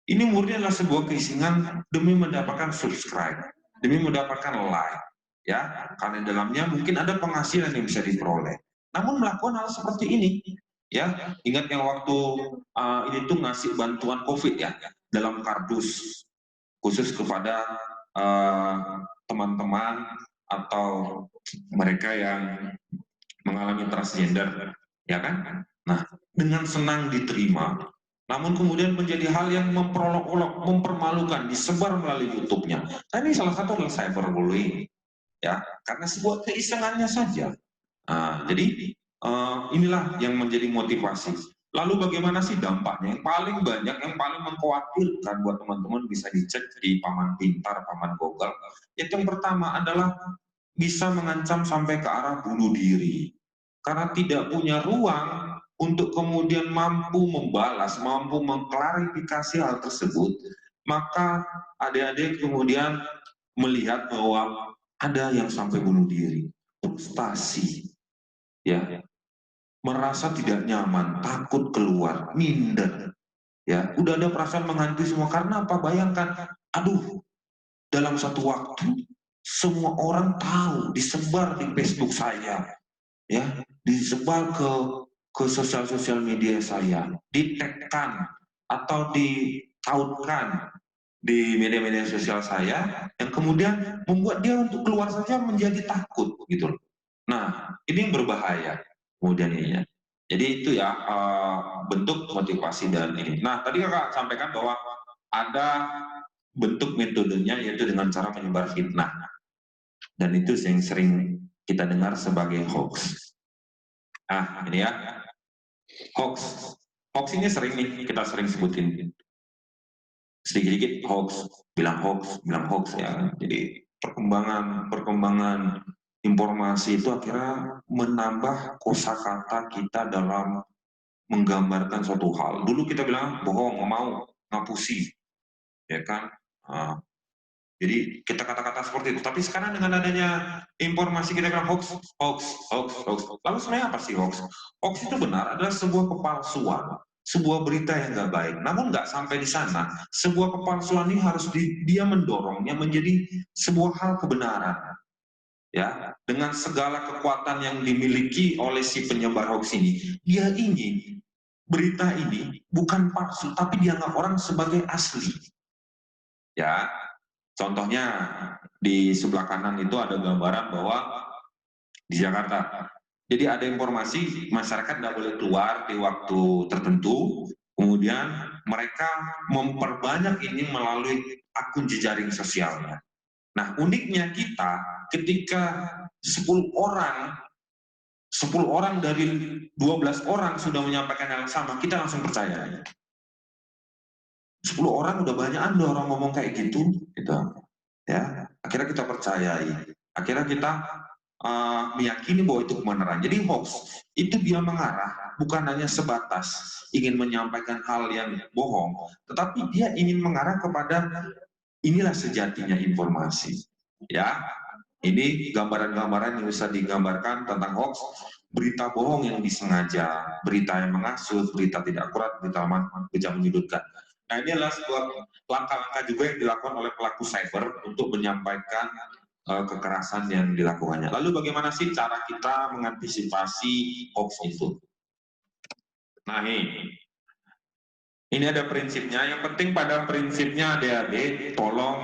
Ini murni adalah sebuah keisengan demi mendapatkan subscribe, demi mendapatkan like, ya, karena dalamnya mungkin ada penghasilan yang bisa diperoleh. Namun melakukan hal seperti ini, ya, ingat yang waktu ini tuh ngasih bantuan COVID ya, dalam kardus khusus kepada teman-teman atau mereka yang mengalami transgender, ya kan? Nah, dengan senang diterima, namun kemudian menjadi hal yang memperolok-olok, mempermalukan, disebar melalui YouTube-nya. Nah, ini salah satu adalah cyberbullying, ya, karena sebuah keisengannya saja. Nah, jadi inilah yang menjadi motivasi. Lalu bagaimana sih dampaknya? Yang paling banyak, yang paling mengkhawatirkan buat teman-teman bisa dicek di Paman Pintar, Paman Google. Itu yang pertama adalah bisa mengancam sampai ke arah bunuh diri. Karena tidak punya ruang untuk kemudian mampu membalas, mampu mengklarifikasi hal tersebut, maka adik-adik kemudian melihat bahwa ada yang sampai bunuh diri, frustasi, ya, merasa tidak nyaman, takut keluar, minder, ya, udah ada perasaan menghantui semua. Karena apa? Bayangkan, aduh, dalam satu waktu semua orang tahu, disebar di Facebook saya, ya, disebar ke sosial media saya, di-tag-kan atau ditautkan di media-media sosial saya, yang kemudian membuat dia untuk keluar saja menjadi takut gitu loh. Nah, ini yang berbahaya kemudian ini ya. Jadi itu ya bentuk motivasi dan ini. Nah, tadi Kakak sampaikan bahwa ada bentuk metodenya yaitu dengan cara menyebar fitnah. Dan itu yang sering kita dengar sebagai hoax. Ah, ini ya. Hoax. Hoax ini sering nih kita sering sebutin. Sedikit-sedikit hoax, bilang hoax ya. Jadi perkembangan informasi itu akhirnya menambah kosakata kita dalam menggambarkan suatu hal. Dulu kita bilang bohong, nggak mau, ngapusi, ya kan? Jadi kita kata-kata seperti itu. Tapi sekarang dengan adanya informasi kita bilang hoax. Lalu sebenarnya apa sih hoax? Hoax itu benar adalah sebuah kepalsuan, sebuah berita yang nggak baik. Namun nggak sampai di sana. Sebuah kepalsuan ini harus dia mendorongnya menjadi sebuah hal kebenaran. Ya, dengan segala kekuatan yang dimiliki oleh si penyebar hoax ini, dia ingin berita ini bukan palsu, tapi dianggap orang sebagai asli. Ya, Contohnya di sebelah kanan itu ada gambaran bahwa di Jakarta. Jadi ada informasi masyarakat tidak boleh keluar di waktu tertentu, kemudian mereka memperbanyak ini melalui akun jejaring sosialnya. Nah, uniknya kita ketika 10 orang dari 12 orang sudah menyampaikan hal yang sama, kita langsung percaya. 10 orang udah banyakan orang ngomong kayak gitu, gitu. Ya, akhirnya kita percayai. Akhirnya kita meyakini bahwa itu kebenaran. Jadi hoax itu dia mengarah bukan hanya sebatas ingin menyampaikan hal yang bohong, tetapi dia ingin mengarah kepada inilah sejatinya informasi. Ya, ini gambaran-gambaran yang bisa digambarkan tentang hoax, berita bohong yang disengaja, berita yang mengasut, berita tidak akurat, berita menyudutkan. Nah, ini adalah sebuah langkah-langkah juga yang dilakukan oleh pelaku cyber untuk menyampaikan kekerasan yang dilakukannya. Lalu bagaimana sih cara kita mengantisipasi hoax itu? Nah, ini ada prinsipnya. Yang penting pada prinsipnya adik-adik, tolong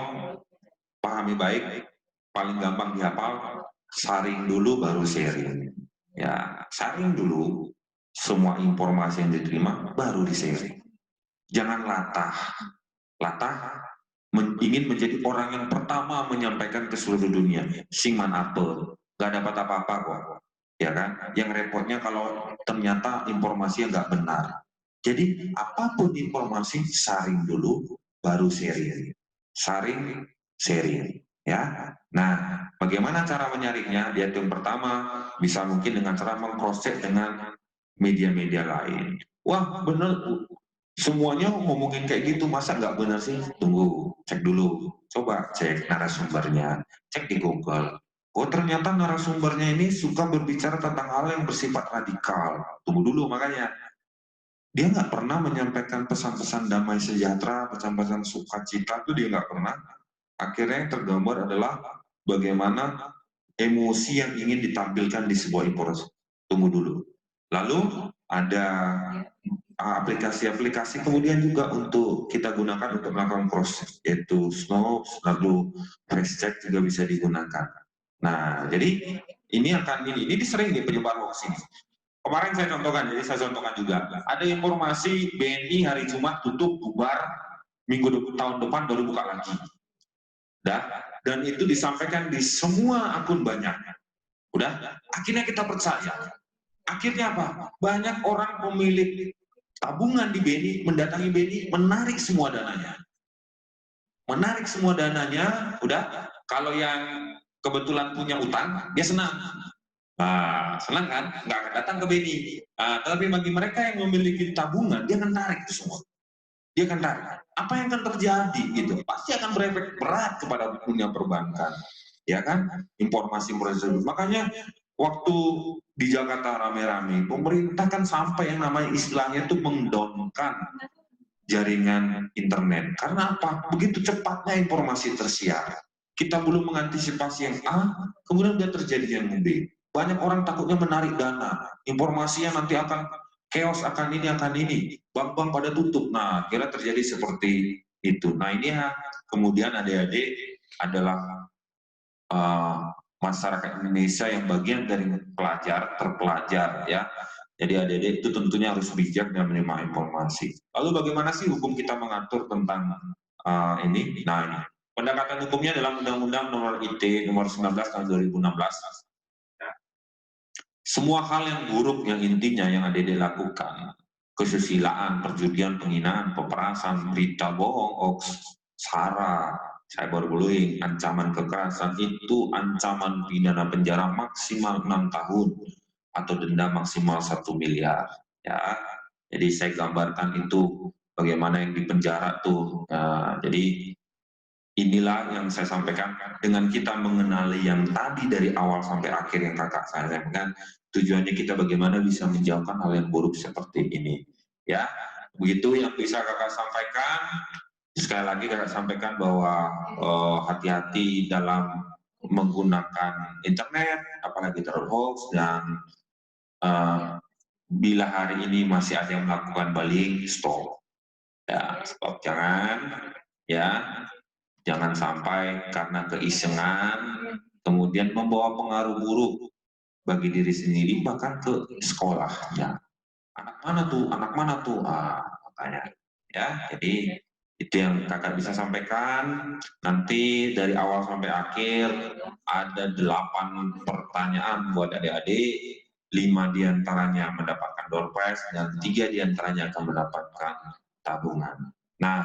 pahami baik, paling gampang dihafal, saring dulu baru sharing. Ya, saring dulu semua informasi yang diterima baru di-sharing. Jangan latah ingin menjadi orang yang pertama menyampaikan ke seluruh dunia. Singman apel, gak dapat apa-apa kok, ya kan? Yang repotnya kalau ternyata informasi yang nggak benar. Jadi apapun informasi saring dulu, baru sharing. Saring, sharing, ya. Nah, bagaimana cara menyaringnya? Dia yang pertama bisa mungkin dengan cara meng-cross-check dengan media-media lain. Wah, bener, semuanya ngomongin kayak gitu, masa nggak benar sih? Tunggu, cek dulu. Coba cek narasumbernya, cek di Google. Oh, ternyata narasumbernya ini suka berbicara tentang hal yang bersifat radikal. Tunggu dulu, makanya dia nggak pernah menyampaikan pesan-pesan damai sejahtera, pesan-pesan sukacita, itu dia nggak pernah. Akhirnya yang tergambar adalah bagaimana emosi yang ingin ditampilkan di sebuah informasi. Tunggu dulu. Lalu ada aplikasi-aplikasi kemudian juga untuk kita gunakan untuk melakukan proses, yaitu Snopes, lalu FaceCheck juga bisa digunakan. Nah, jadi ini sering penyebar hoax ini. Kemarin saya contohkan, jadi saya contohkan juga. Ada informasi BNI hari Jumat tutup, bubar, tahun depan baru buka lagi. Dan itu disampaikan di semua akun banyak. Udah, akhirnya kita percaya. Akhirnya apa? Banyak orang pemilik tabungan di BNI, mendatangi BNI, menarik semua dananya. Udah, kalau yang kebetulan punya utang, dia senang. Nah, senang kan? Nggak akan datang ke BNI. Tapi bagi mereka yang memiliki tabungan, dia akan tarik itu semua. Dia akan tarik. Apa yang akan terjadi? Gitu. Pasti akan berefek berat kepada dunia perbankan. Ya kan? Informasi. Makanya waktu di Jakarta rame-rame, pemerintah kan sampai yang namanya istilahnya itu mendownkan jaringan internet. Karena apa? Begitu cepatnya informasi tersiar. Kita belum mengantisipasi yang A, kemudian dia terjadi yang B. Banyak orang takutnya menarik dana. Informasinya nanti akan chaos, akan ini. Bank-bank pada tutup. Nah, kira terjadi seperti itu. Nah, ini ya, kemudian adik-adik adalah masyarakat Indonesia yang bagian dari terpelajar ya. Jadi adik-adik itu tentunya harus bijak dan menerima informasi. Lalu bagaimana sih hukum kita mengatur tentang ini? Nah, ini pendekatan hukumnya dalam Undang-Undang Nomor IT Nomor 19 Tahun 2016. Ya. Semua hal yang buruk yang intinya yang adik-adik lakukan, kesusilaan, perjudian, penghinaan, peperasan, berita bohong, hoax, sara, cyberbullying, ancaman kekerasan, itu ancaman pidana penjara maksimal 6 tahun atau denda maksimal 1 miliar. Ya, jadi saya gambarkan itu bagaimana yang di penjara tuh. Jadi inilah yang saya sampaikan dengan kita mengenali yang tadi dari awal sampai akhir yang kakak saya sampaikan. Tujuannya kita bagaimana bisa menjauhkan hal yang buruk seperti ini. Ya, begitu yang bisa kakak sampaikan. Sekali lagi kakak sampaikan bahwa hati-hati dalam menggunakan internet, apalagi terhadap hoax, dan bila hari ini masih ada yang melakukan bullying, stop. Ya, stop, jangan. Ya, Jangan sampai karena keisengan kemudian membawa pengaruh buruk bagi diri sendiri bahkan ke sekolah. Ya, anak mana tuh, makanya ya. Jadi itu yang kakak bisa sampaikan. Nanti dari awal sampai akhir ada 8 pertanyaan buat adik-adik, 5 diantaranya mendapatkan door prize dan 3 diantaranya akan mendapatkan tabungan. Nah,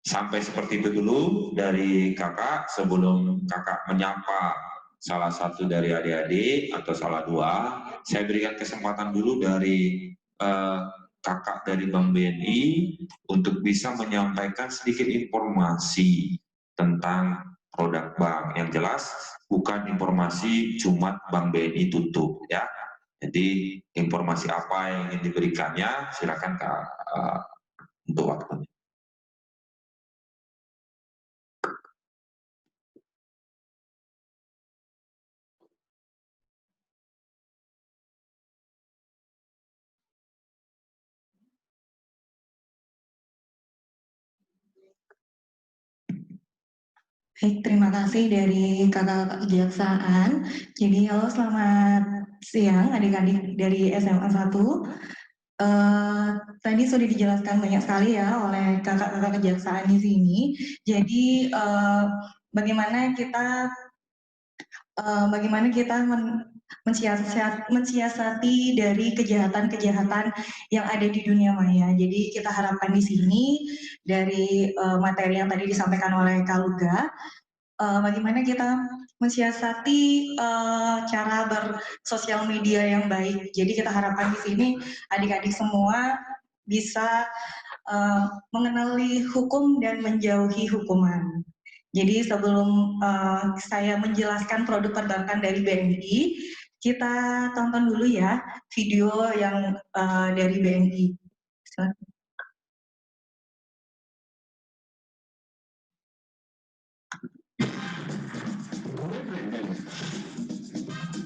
sampai seperti itu dulu dari kakak. Sebelum kakak menyapa salah satu dari adik-adik atau salah dua, saya berikan kesempatan dulu dari kakak dari Bank BNI untuk bisa menyampaikan sedikit informasi tentang produk bank. Yang jelas bukan informasi cuma Bank BNI tutup ya. Jadi informasi apa yang ingin diberikannya silakan Kak untuk waktunya. Baik, terima kasih dari kakak-kakak kejaksaan. Jadi, halo selamat siang adik-adik dari SMA 1. Tadi sudah dijelaskan banyak sekali ya oleh kakak-kakak kejaksaan di sini. Jadi, bagaimana kita mensiasati dari kejahatan-kejahatan yang ada di dunia maya. Jadi kita harapkan di sini dari materi yang tadi disampaikan oleh Kak Luga, bagaimana kita mensiasati cara bersosial media yang baik. Jadi kita harapkan di sini adik-adik semua bisa mengenali hukum dan menjauhi hukuman. Jadi sebelum saya menjelaskan produk perbankan dari BNI, kita tonton dulu ya video yang dari BNI.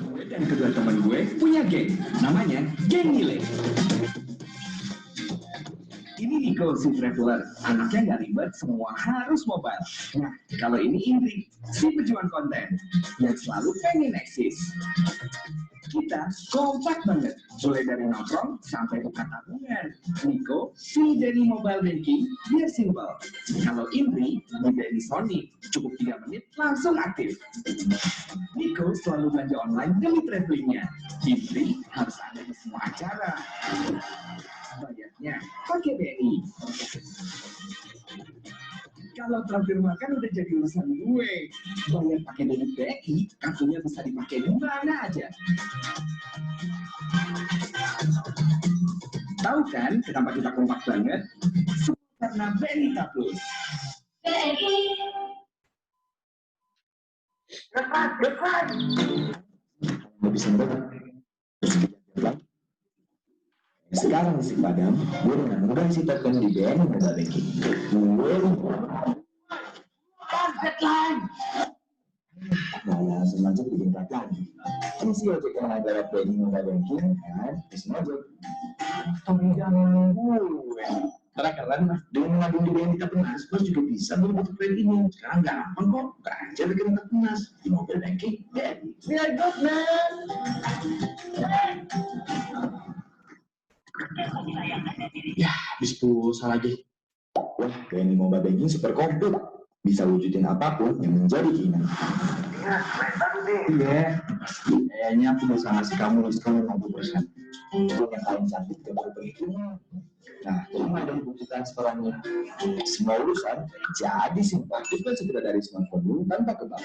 Gue dan kedua teman gue punya geng, namanya Geng Nilai. Ini Nico si traveler, anaknya nggak ribet, semua harus mobile. Nah, kalau ini Indri, si pejuang konten, yang selalu pengen eksis. Kita kompak banget, mulai dari nongkrong sampai tukar tabungan. Nico, si dari mobile banking, biar simple. Kalau Indri, di dari Sony, cukup 3 menit langsung aktif. Nico selalu belanja online demi travelingnya. Indri harus ada di semua acara. Bayarnya pakai BNI. Kalau traktir makan udah jadi urusan gue. Bayar pakai debit BNI, kartunya bisa dipakai di mana aja. Tahu kan kenapa kita kompak banget? Karena BNI Plus. BNI. Gerak. Nggak bisa berapa? Sekarang si Padam, gue dengan mudah sih tekan di BNI Mobile Banking. Deadline. Nah, langsung aja bikin lagi. Ini sih ojek yang ada BNI Mobile Banking, kan? Bisa aja. Tapi jangan gue. Karena kalian dengan mengabung di BNI Tapenas, gue juga bisa membuat kredit ini. Sekarang gampang kok, buka aja bikin Tapenas di Mobile Banking BNI. Very good, man. Ya, habis pulsa lagi. Wah, BNI Mobile Banking super komplit. Bisa wujudin apapun yang menjadi keinginan. Iya, kayaknya aku bisa ngasih kamu diskon 50%. Itu yang paling cantik dan berperhitungan. Nah, cuma ada bukti transferannya. Semua urusan jadi simpel. Itu kan segera dari smartphone dulu tanpa ke bank.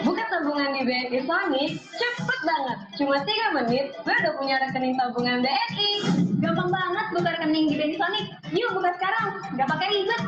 Buka tabungan di BNI Sony cepet banget, cuma 3 menit gue udah punya rekening tabungan BNI. Gampang banget buka rekening di BNI Sony. Yuk buka sekarang, gak pakai ribet.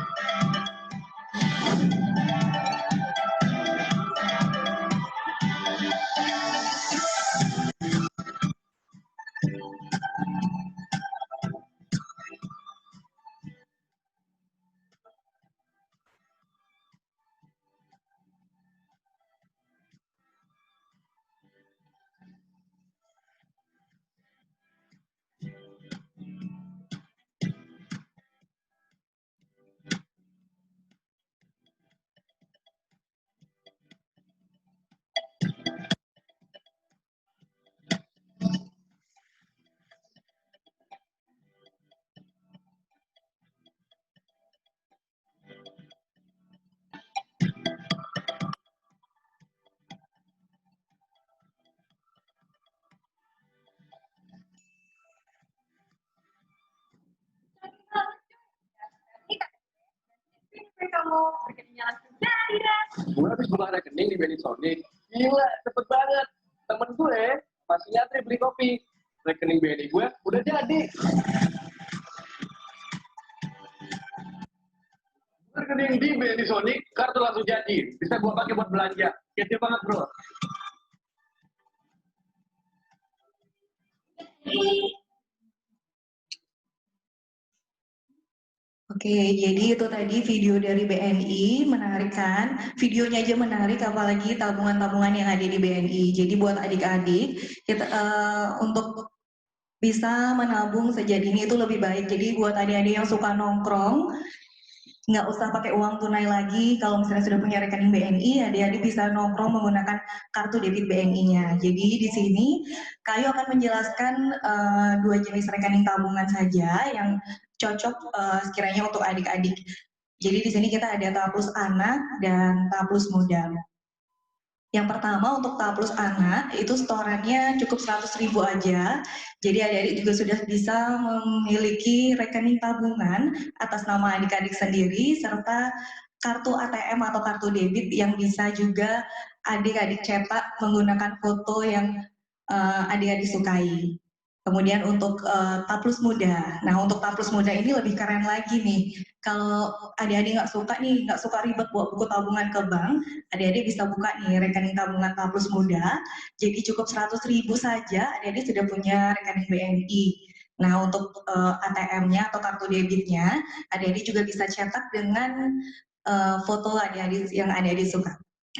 rekeningnya langsung jadi deh. Gue habis buka rekening di Benisonic. Gila, cepet banget. Temen gue masih nyantri beli kopi. Rekening BNI gue udah jadi. Rekening di Benisonic, kartu langsung jadi. Bisa gue pakai buat belanja. Kecil banget, bro. Oke, jadi itu tadi video dari BNI, menarik kan? Videonya aja menarik, apalagi tabungan-tabungan yang ada di BNI. Jadi buat adik-adik, kita untuk bisa menabung sejak dini itu lebih baik. Jadi buat adik-adik yang suka nongkrong, nggak usah pakai uang tunai lagi. Kalau misalnya sudah punya rekening BNI, adik-adik bisa nongkrong menggunakan kartu debit BNI-nya. Jadi di sini Kayu akan menjelaskan 2 jenis rekening tabungan saja yang cocok sekiranya untuk adik-adik. Jadi di sini kita ada tahap plus anak dan tahap plus muda. Yang pertama untuk tahap plus anak itu setorannya cukup 100.000 aja. Jadi adik-adik juga sudah bisa memiliki rekening tabungan atas nama adik-adik sendiri serta kartu ATM atau kartu debit yang bisa juga adik-adik cetak menggunakan foto yang adik-adik sukai. Kemudian untuk tahap plus muda. Nah untuk tahap plus muda ini lebih keren lagi nih. Kalau adik-adik nggak suka ribet buat buku tabungan ke bank, adik-adik bisa buka nih rekening tabungan tahap plus muda. Jadi cukup 100.000 saja, adik-adik sudah punya rekening BNI. Nah untuk ATM-nya atau kartu debitnya, adik-adik juga bisa cetak dengan foto adik-adik yang adik-adik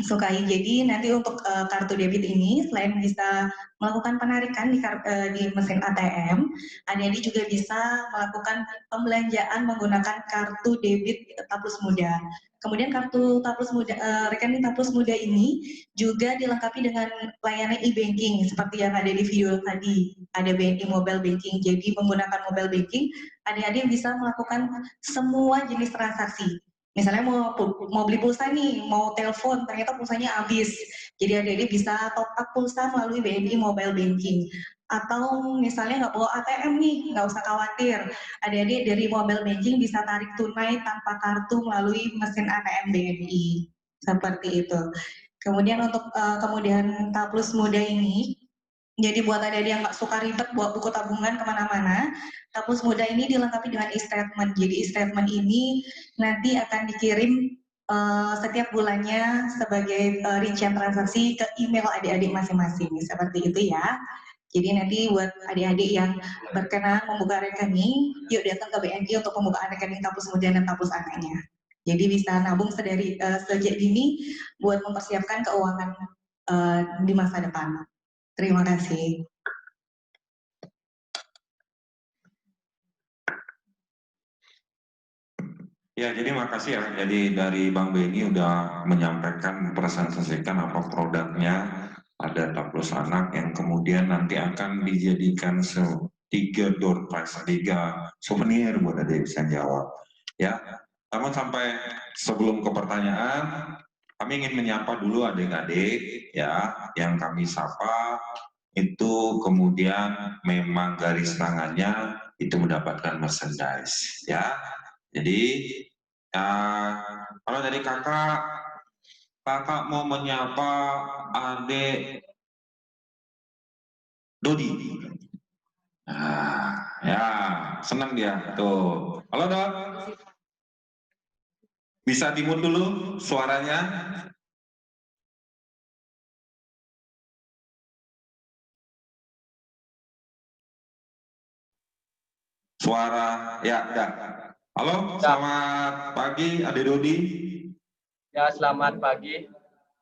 sukai. Jadi nanti untuk kartu debit ini selain bisa melakukan penarikan di mesin ATM, adik-adik juga bisa melakukan pembelanjaan menggunakan kartu debit tahap plus muda. Kemudian kartu tahap plus muda, rekening tahap plus muda ini juga dilengkapi dengan layanan e-banking seperti yang ada di video tadi. Ada BNI Mobile Banking. Jadi menggunakan mobile banking, adik-adik bisa melakukan semua jenis transaksi. Misalnya mau beli pulsa nih, mau telepon, ternyata pulsanya habis. Jadi adik-adik bisa top up pulsa melalui BNI Mobile Banking. Atau misalnya nggak bawa ATM nih, nggak usah khawatir. Adik-adik dari mobile banking bisa tarik tunai tanpa kartu melalui mesin ATM BNI. Seperti itu. Kemudian untuk kemudian tahap plus muda ini, jadi buat adik-adik yang nggak suka ribet buat buku tabungan kemana-mana, tahap plus muda ini dilengkapi dengan e-statement. Jadi e-statement ini nanti akan dikirim setiap bulannya sebagai rincian transaksi ke email adik-adik masing-masing. Seperti itu ya. Jadi nanti buat adik-adik yang berkenan membuka rekening, yuk datang ke BNI untuk pembukaan rekening tahap plus muda dan tahap plus anaknya. Jadi bisa nabung sejak dini buat mempersiapkan keuangan di masa depan. Terima kasih. Ya, jadi makasih ya. Jadi dari Bang Beni udah menyampaikan, presentasikan apa produknya. Ada tahap plus anak yang kemudian nanti akan dijadikan 3 door prize, 3 souvenir buat adik bisa jawab. Ya, namun sampai sebelum ke pertanyaan, kami ingin menyapa dulu adik-adik ya, yang kami sapa itu kemudian memang garis tangannya itu mendapatkan merchandise ya. Jadi kalau dari kakak mau menyapa adik Dodi. Nah, ya senang dia tuh. Halo Dok. Bisa dimute dulu suaranya? Suara, ya. Halo, selamat pagi, Adik Dodi. Ya, selamat pagi.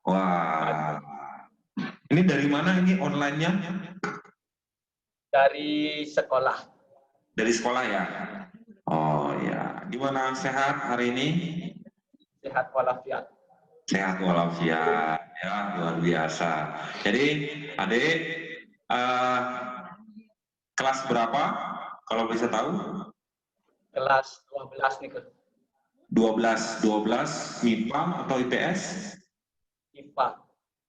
Wah, ini dari mana ini online-nya? Dari sekolah. Dari sekolah ya? Oh ya, gimana sehat hari ini? Sehat walafiat. Sehat walafiat, ya luar biasa. Jadi adik, kelas berapa kalau bisa tahu? Kelas 12 nih. 12 MIPA atau IPS? MIPA.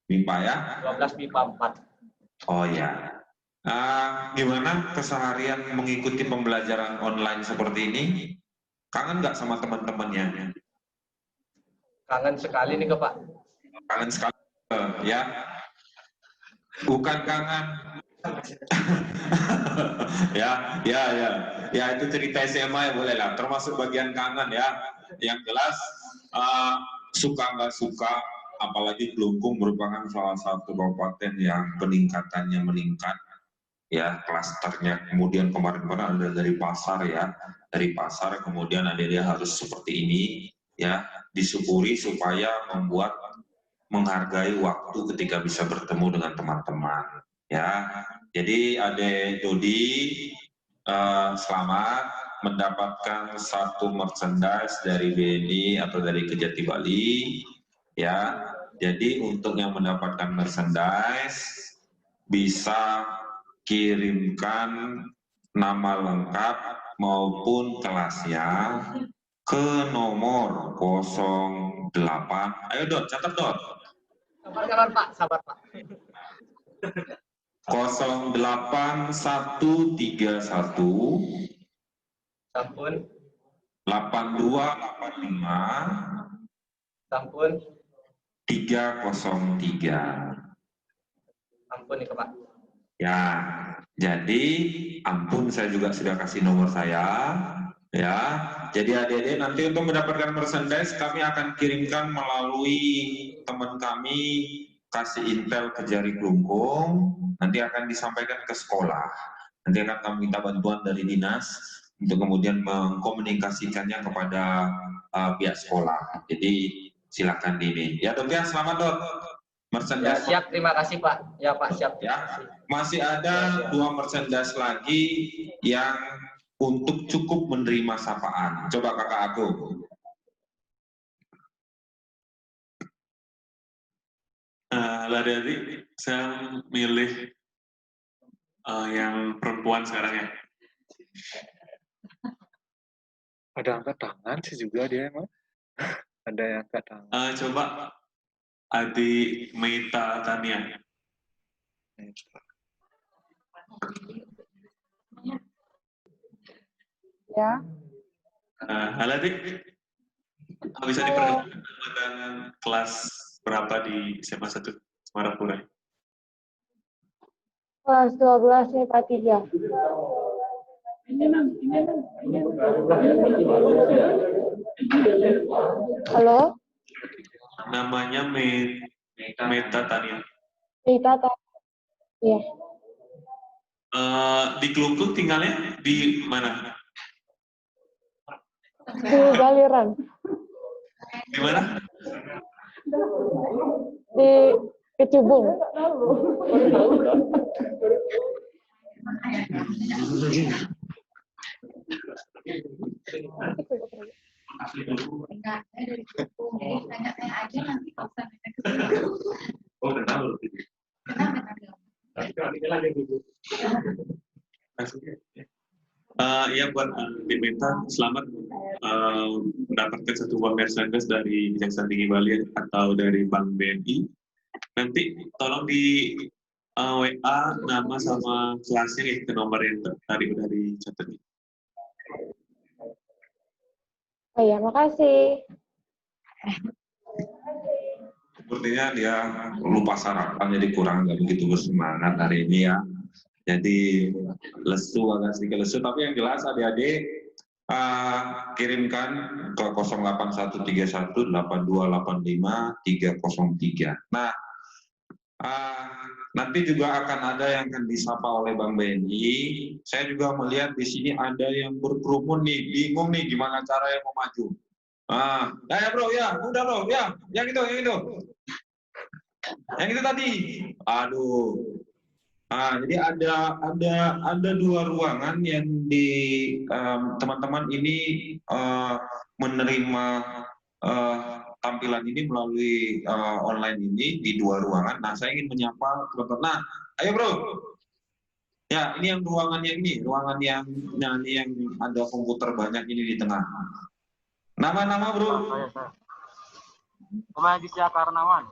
MIPA ya? 12 MIPA 4. Oh ya. Gimana keseharian mengikuti pembelajaran online seperti ini? Kangen nggak sama teman-temannya? Kangen sekali nih ke Pak. Kangen sekali ya. Bukan kangen. ya itu cerita SMA ya boleh lah, termasuk bagian kangen ya. Yang jelas suka nggak suka, apalagi Kelungkung merupakan salah satu kabupaten yang peningkatannya meningkat ya, klasternya. Kemudian kemarin-kemarin ada dari pasar ya, dari pasar kemudian ada dia harus seperti ini ya, disyukuri supaya menghargai waktu ketika bisa bertemu dengan teman-teman ya. Jadi Ade Dodi selamat mendapatkan satu merchandise dari BNI atau dari Kejati Bali ya. Jadi untuk yang mendapatkan merchandise bisa kirimkan nama lengkap maupun kelasnya ke nomor 08. Ayo Dot, catat Dot. Sabar Pak, sabar Pak. 08131 Sampun. 8285 Sampun. 303. Ampun nih Pak. Ya, jadi ampun saya juga sudah kasih nomor saya. Ya, jadi adik-adik nanti untuk mendapatkan merchandise kami akan kirimkan melalui teman kami kasih intel ke Jari Kelungkung, nanti akan disampaikan ke sekolah. Nanti akan kami minta bantuan dari dinas untuk kemudian mengkomunikasikannya kepada pihak sekolah. Jadi silakan ini. Ya Dok ya, selamat Dok. Merchandise. Ya, siap, terima kasih Pak. Ya Pak, siap. Ya, masih ada 2 merchandise lagi yang untuk cukup menerima sapaan. Coba kakak aku. Lari-lari, saya milih yang perempuan sekarang ya. Ada angkat tangan sih juga dia emang. Ada yang angkat tangan. Coba Adi Meita Tania. Ya. Halo Dik, bisa diperkenalkan dengan kelas berapa di SMA 1 Semarang? Kelas 12 nih Pak 3. Halo? Namanya Meita Tania. Meita Tania. Iya. Di Kelungkung tinggalnya di mana? Di Galiran. Di mana? Di Kecubung. Ya buat diminta selamat mendapatkan satu buah merchandise dari Kejaksaan Tinggi Bali atau dari Bank BNI. Nanti tolong di WA nama sama kelasnya ke nomor yang tadi udah dicatat. Oh ya, makasih. Sepertinya dia lupa sarapan, jadi kurang nggak begitu bersemangat hari ini ya. Jadi lesu, agak sedikit lesu, tapi yang jelas adik-adik kirimkan ke 081318285 303. Nah, nanti juga akan ada yang akan disapa oleh Bank BNI. Saya juga melihat di sini ada yang berkerumun nih, bingung nih gimana cara yang mau maju. Ya bro, ya, udah bro, ya, yang itu tadi. Aduh. Jadi ada 2 ruangan yang di teman-teman ini menerima tampilan ini melalui online ini di 2 ruangan. Nah, saya ingin menyapa teman-teman. Nah, ayo bro. Ya, ini yang ruangan yang ada komputer banyak ini di tengah. Nama-nama bro. Egis Karnawan.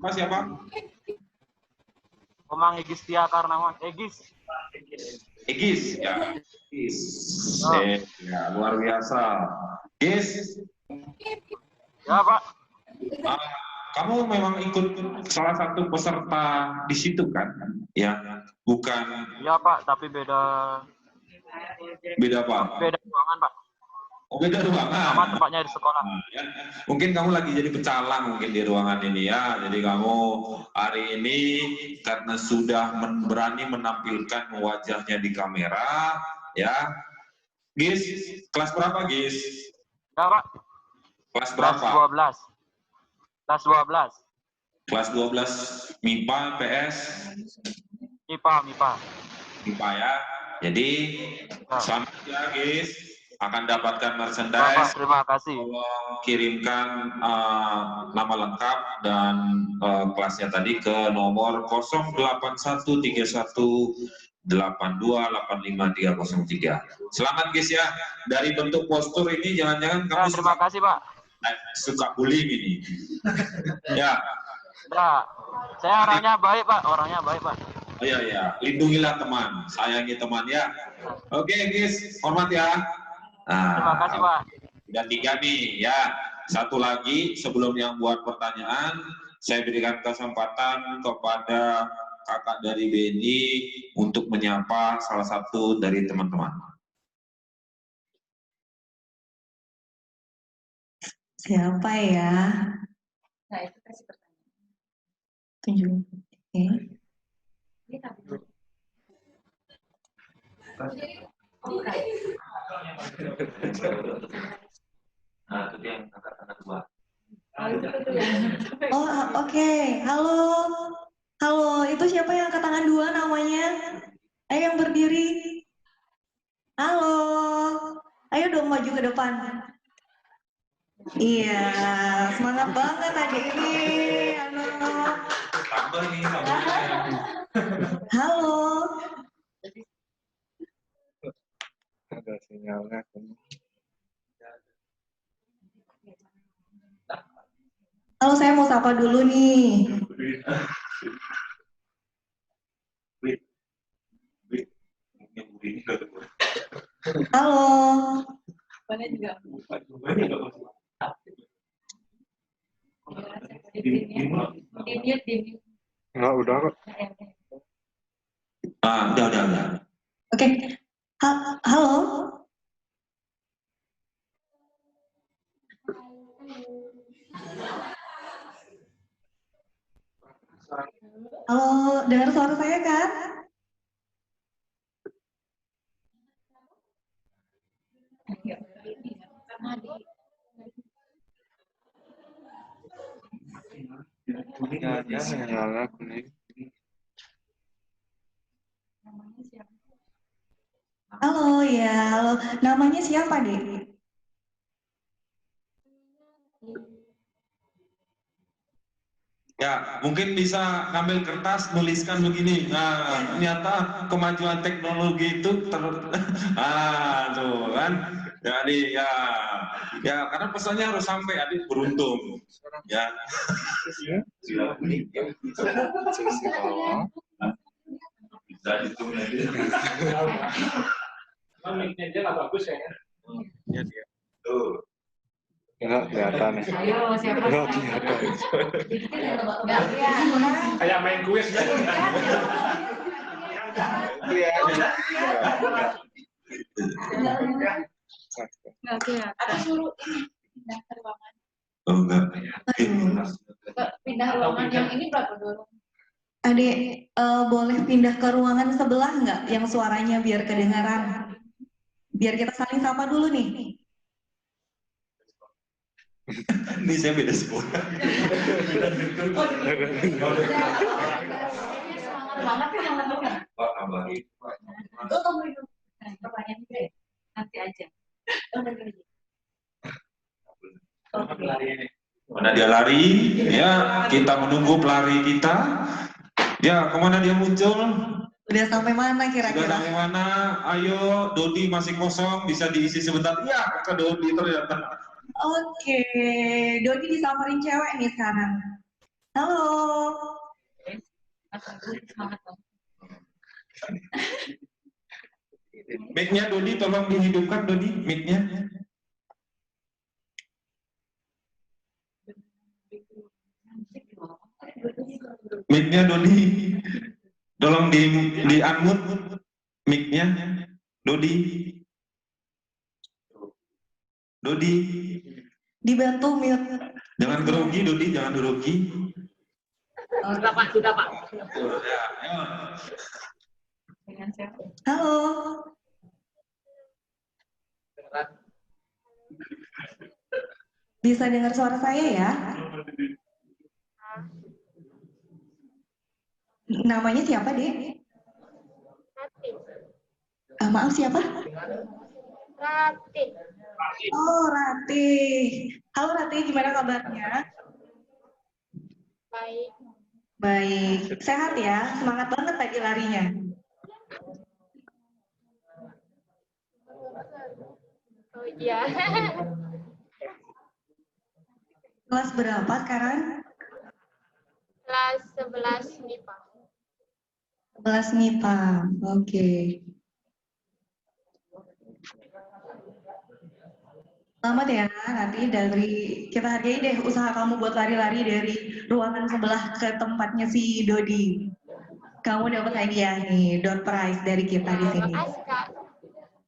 Siapa? Komang Egis Karnawan. Egis ya. Ya, luar biasa. Gis, Ya, Pak. Kamu memang ikut salah satu peserta di situ kan? Ya, bukan. Ya, Pak, tapi beda Apa? beda ruangan, Pak. Oh, beda ruangan. Sama tempatnya di sekolah. Ya. Mungkin kamu lagi jadi pecalang mungkin di ruangan ini ya. Jadi kamu hari ini karena sudah berani menampilkan wajahnya di kamera, ya. Gis, kelas berapa, Gis? Ya, Pak. Kelas berapa? Kelas 12. Kelas 12. Kelas 12 MIPA, PS? MIPA. MIPA ya. Jadi selamat ya, Gis. Akan dapatkan merchandise. Terima kasih. Kirimkan nama lengkap dan kelasnya tadi ke nomor 081318285303. Selamat guys ya. Dari bentuk postur ini jangan-jangan kamu terima kasih, Pak. Suka bullying ini. Ya. Nah, saya orangnya baik, Pak. Oh, iya. Lindungilah teman, sayangi teman ya. Oke, guys, hormat ya. Nah, terima kasih, Pak. Udah 3 nih ya. Satu lagi sebelum yang buat pertanyaan, saya berikan kesempatan kepada kakak dari BNI untuk menyapa salah satu dari teman-teman. Siapa ya? Nah, itu kasih pertanyaan. Tunjuk. Oke. Nah, itu yang angkatan 2. Oh, oke. Halo, itu siapa yang angkat tangan 2 namanya? Ayo yang berdiri. Halo. Ayo dong maju ke depan. Iya, semangat banget adik ini. Halo. Ada sinyalnya. Halo, saya mau sapa dulu nih. Halo. Enggak, udah kok. Udah. Oke. Halo. Halo, dengar suara saya kan? Sinyalnya kuning. Halo, ya. Halo. Namanya siapa, Dek? Ya, mungkin bisa ngambil kertas, nuliskan begini. Nah, ternyata kemajuan teknologi itu tuh kan. Jadi ya karena pesannya harus sampai, adik beruntung. Ya. Bisa itu lagi. Mic-nya dia nggak bagus ya. Iya dia. Tuh. Enggak kelihatan. Ayo, siapa? Enggak kelihatan. Kayak main kuis kan. Aku suruh ini pindah ke ruangan. Oh enggak. Pindah ruangan yang ini berapa dulu? Adik, boleh pindah ke ruangan sebelah nggak yang suaranya biar kedengaran? Biar kita saling sapa dulu nih. Ini saya beda sekolah. Banget kan yang lakukan? Pak, tambahin. Pertanyaan juga ya? Nanti aja. Mana dia lari? Ya, kita menunggu pelari kita. Ya, kemana dia muncul? Udah sampai mana kira-kira? Sudah sampai mana? Ayo, Dodi masih kosong, bisa diisi sebentar. Ya, ke Dodi ternyata. Oke, Dodi disamperin cewek nih sekarang. Halo. Mic-nya Dodi, tolong dihidupkan Dodi, mic-nya. Mic-nya Dodi. Tolong di unmute mic-nya. Dodi. Dodi. Dibantu mute. Jangan grogi Dodi, jangan grogi. Sudah Pak, sudah Pak. Ya, ayo. Halo. Bisa dengar suara saya ya? Namanya siapa, Dek? Maaf, siapa? Rati. Oh, Rati. Halo Rati, gimana kabarnya? Baik. Baik. Sehat ya? Semangat banget tadi larinya. Oh iya. Kelas berapa sekarang? Kelas 11 MIPA. 11 MIPA. Oke. Selamat ya, nanti dari kita hargai deh usaha kamu buat lari-lari dari ruangan sebelah ke tempatnya si Dodi. Kamu dapat hadiah nih, door prize dari kita di sini. Makasih Kak.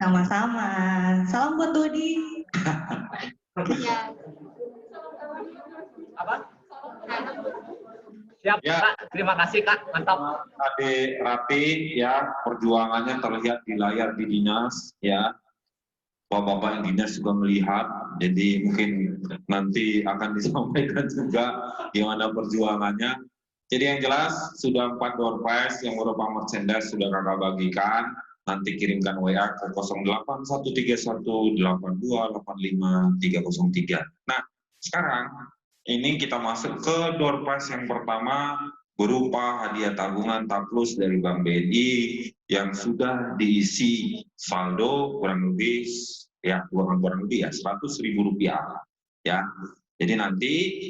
Sama-sama. Salam buat Dodi. Ya. Apa? Siap, Ya. Kak. Terima kasih, Kak. Mantap. Adik Rati ya, perjuangannya terlihat di layar di dinas ya. Bapak-bapak yang dinas juga melihat, jadi mungkin nanti akan disampaikan juga gimana perjuangannya. Jadi yang jelas sudah 4 door prize yang berupa merchandise sudah kakak bagikan. Nanti kirimkan WA ke 081318285303. Nah, sekarang ini kita masuk ke door prize yang pertama berupa hadiah tabungan Taplus dari Bank BNI yang sudah diisi saldo kurang lebih ya 100.000 rupiah ya. Jadi nanti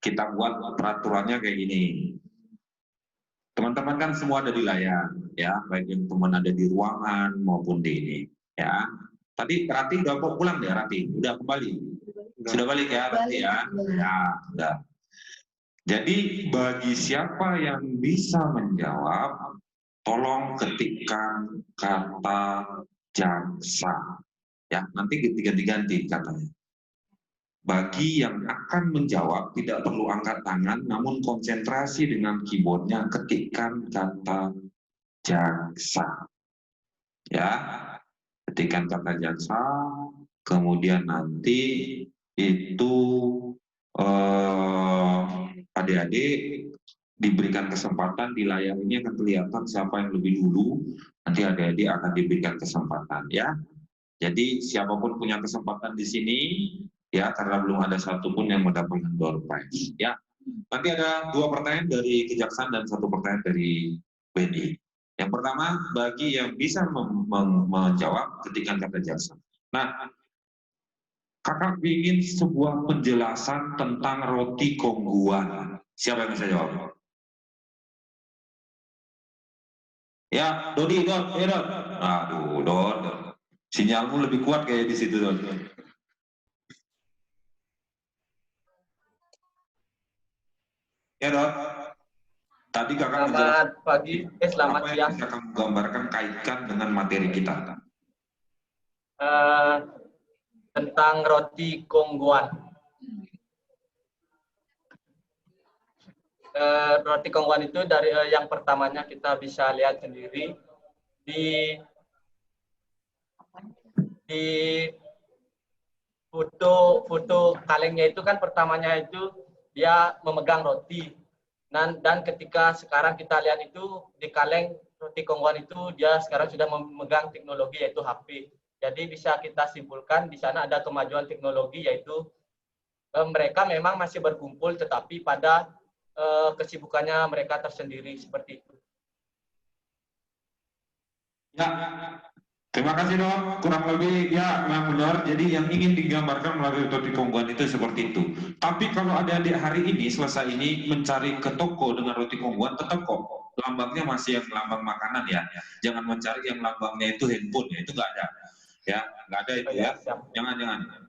kita buat peraturannya kayak gini. Teman-teman kan semua ada di layar ya, baik yang teman ada di ruangan maupun di ini ya. Tadi Rati udah pulang deh, Rati udah kembali. Sudah balik ya Rati ya. Ya, udah. Jadi bagi siapa yang bisa menjawab, tolong ketikkan kata jaksa. Ya, nanti ganti-ganti katanya. Bagi yang akan menjawab tidak perlu angkat tangan, namun konsentrasi dengan keyboardnya ketikkan kata jaksa. Ya, ketikkan kata jaksa, kemudian nanti itu adik-adik diberikan kesempatan di layar ini akan kelihatan siapa yang lebih dulu, nanti adik-adik akan diberikan kesempatan ya. Jadi siapapun punya kesempatan di sini ya, karena belum ada satupun yang mendapatkan door prize ya. Nanti ada 2 pertanyaan dari Kejaksaan dan 1 pertanyaan dari BNI. Yang pertama bagi yang bisa menjawab ketikkan kata jaksa. Nah, kakak ingin sebuah penjelasan tentang roti kongguan. Siapa yang bisa jawab? Ya, Dodi, Dod, ya Dod. Aduh, Dod. Sinyalmu lebih kuat kayak di situ, Dod. Ya, Dod. Tadi kakak Selamat pagi, selamat apa siang. yang bisa kamu gambarkan kaitkan dengan materi kita? Tentang roti kongguan. Roti kongguan itu dari yang pertamanya kita bisa lihat sendiri di foto kalengnya itu kan pertamanya itu dia memegang roti. Dan ketika sekarang kita lihat itu di kaleng roti kongguan itu dia sekarang sudah memegang teknologi yaitu HP. Jadi bisa kita simpulkan di sana ada kemajuan teknologi yaitu mereka memang masih berkumpul tetapi pada kesibukannya mereka tersendiri seperti itu. Ya, terima kasih Dok. Kurang lebih ya memang benar. Jadi yang ingin digambarkan melalui roti kongguan itu seperti itu. Tapi kalau adik-adik hari ini selesai ini mencari ke toko dengan roti kongguan, tetap kok lambangnya masih yang lambang makanan ya. Jangan mencari yang lambangnya itu handphone ya, itu nggak ada. Ya, nggak ada itu ya. Jangan.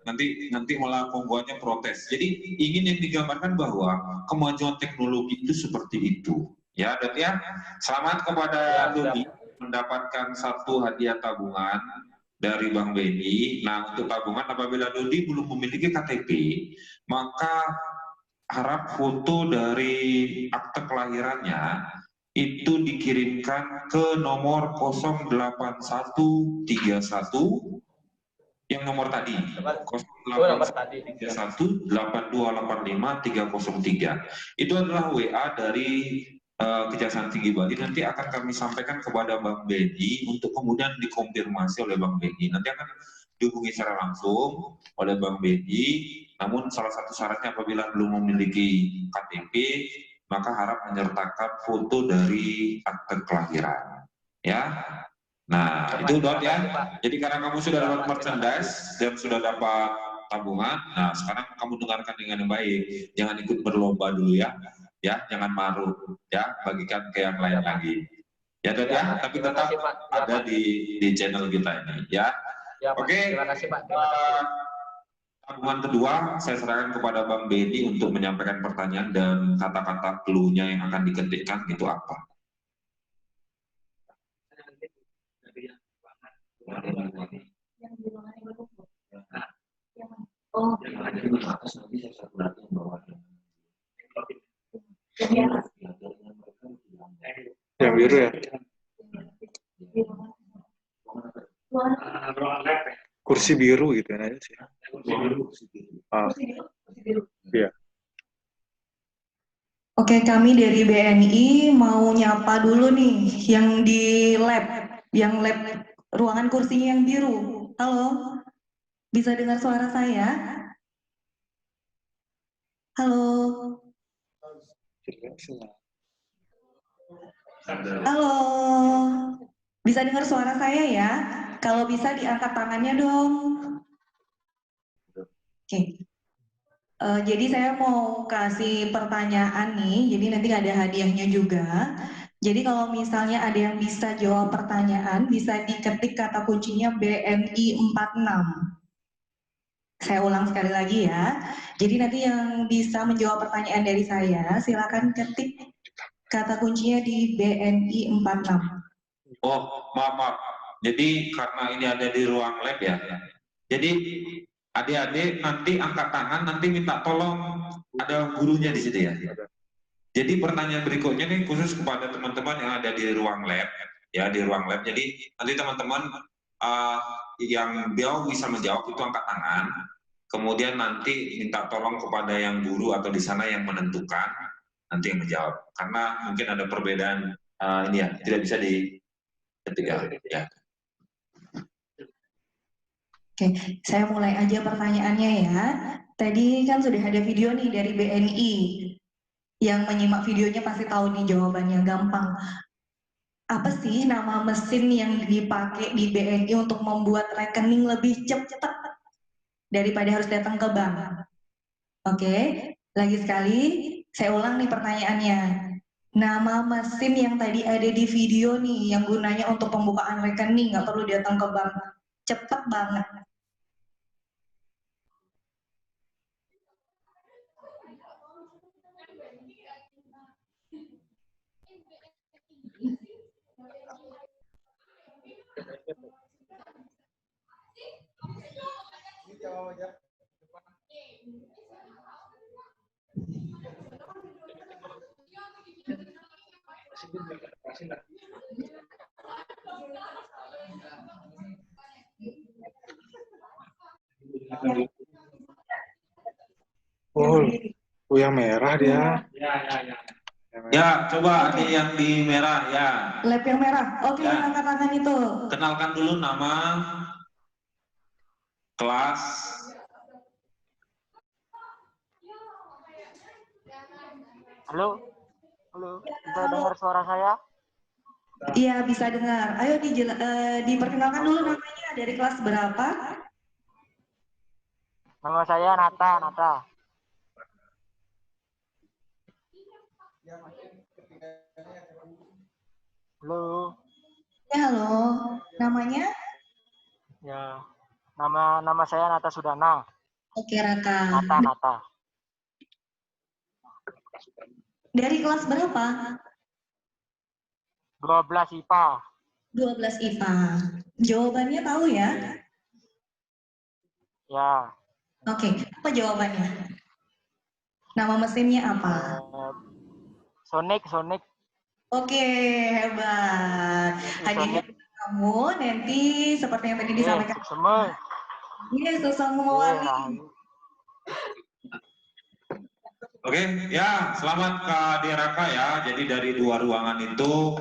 Nanti malah pembuatnya protes. Jadi ingin yang digambarkan bahwa kemajuan teknologi itu seperti itu. Ya, dan ya, selamat kepada Dodi mendapatkan satu hadiah tabungan dari Bang Beni. Nah, untuk tabungan apabila Dodi belum memiliki KTP, maka harap foto dari akte kelahirannya itu dikirimkan ke nomor 08131 yang nomor tadi 0813285 itu adalah WA dari Kejaksaan Tinggi Bali. Nanti akan kami sampaikan kepada Bang Beni untuk kemudian dikonfirmasi oleh Bang Beni. Nanti akan dihubungi secara langsung oleh Bang Beni. Namun salah satu syaratnya apabila belum memiliki KTP, maka harap menyertakan foto dari akte kelahiran. Ya. Nah, itu Dot ya. Jadi karena kamu sudah dapat merchandise dan sudah dapat tabungan, nah sekarang kamu dengarkan dengan baik. Jangan ikut berlomba dulu ya. Ya, jangan maruk. Ya, bagikan ke yang lain lagi. Ya Dot ya, tapi tetap ada di channel kita ini ya. Oke. Terima kasih Pak. Tabungan kedua, saya serahkan kepada Bang Beni untuk menyampaikan pertanyaan dan kata-kata clue-nya yang akan diketikkan itu apa. Yang biru ya? Kursi biru gitu ya aja sih. Iya. Oke, kami dari BNI mau nyapa dulu nih yang di lab ruangan kursinya yang biru. Halo, bisa dengar suara saya? Halo. Halo, bisa dengar suara saya ya? Kalau bisa diangkat tangannya dong. Oke. Jadi saya mau kasih pertanyaan nih, jadi nanti ada hadiahnya juga. Jadi kalau misalnya ada yang bisa jawab pertanyaan, bisa diketik kata kuncinya BNI 46. Saya ulang sekali lagi ya. Jadi nanti yang bisa menjawab pertanyaan dari saya, silakan ketik kata kuncinya di BNI 46. Oh, maaf. Jadi karena ini ada di ruang lab ya. Jadi adik-adik nanti angkat tangan, nanti minta tolong ada gurunya di situ ya. Jadi pertanyaan berikutnya nih khusus kepada teman-teman yang ada di ruang lab, ya di ruang lab. Jadi nanti teman-teman yang dia bisa menjawab itu angkat tangan. Kemudian nanti minta tolong kepada yang guru atau di sana yang menentukan nanti yang menjawab. Karena mungkin ada perbedaan ini ya, tidak bisa diketik ya. Oke, saya mulai aja pertanyaannya ya. Tadi kan sudah ada video nih dari BNI. Yang menyimak videonya pasti tahu nih jawabannya, gampang. Apa sih nama mesin yang dipakai di BNI untuk membuat rekening lebih cepat daripada harus datang ke bank? Oke, lagi sekali saya ulang nih pertanyaannya. Nama mesin yang tadi ada di video nih, yang gunanya untuk pembukaan rekening, nggak perlu datang ke bank. Cepet banget. Oh yang merah dia. Ya, coba adik yang di merah ya. Lab yang merah. Oke, ya. angkat tangan itu. Kenalkan dulu nama, kelas. Halo, bisa dengar suara saya? Iya, bisa dengar. Ayo diperkenalkan dulu namanya, dari kelas berapa? Nama saya Nata. Ya, halo. Namanya? Ya. Nama saya Nata Sudana. Oke, Raka. Nata. Dari kelas berapa? 12 IPA. 12 IPA. Jawabannya tahu ya? Ya. Oke, apa jawabannya? Nama mesinnya apa? Sonic. Oke, hebat. Hadiahnya kamu nanti seperti yang tadi disampaikan. Semua. Iya, semua. Oke, ya selamat Kak Raka ya. Jadi dari 2 ruangan itu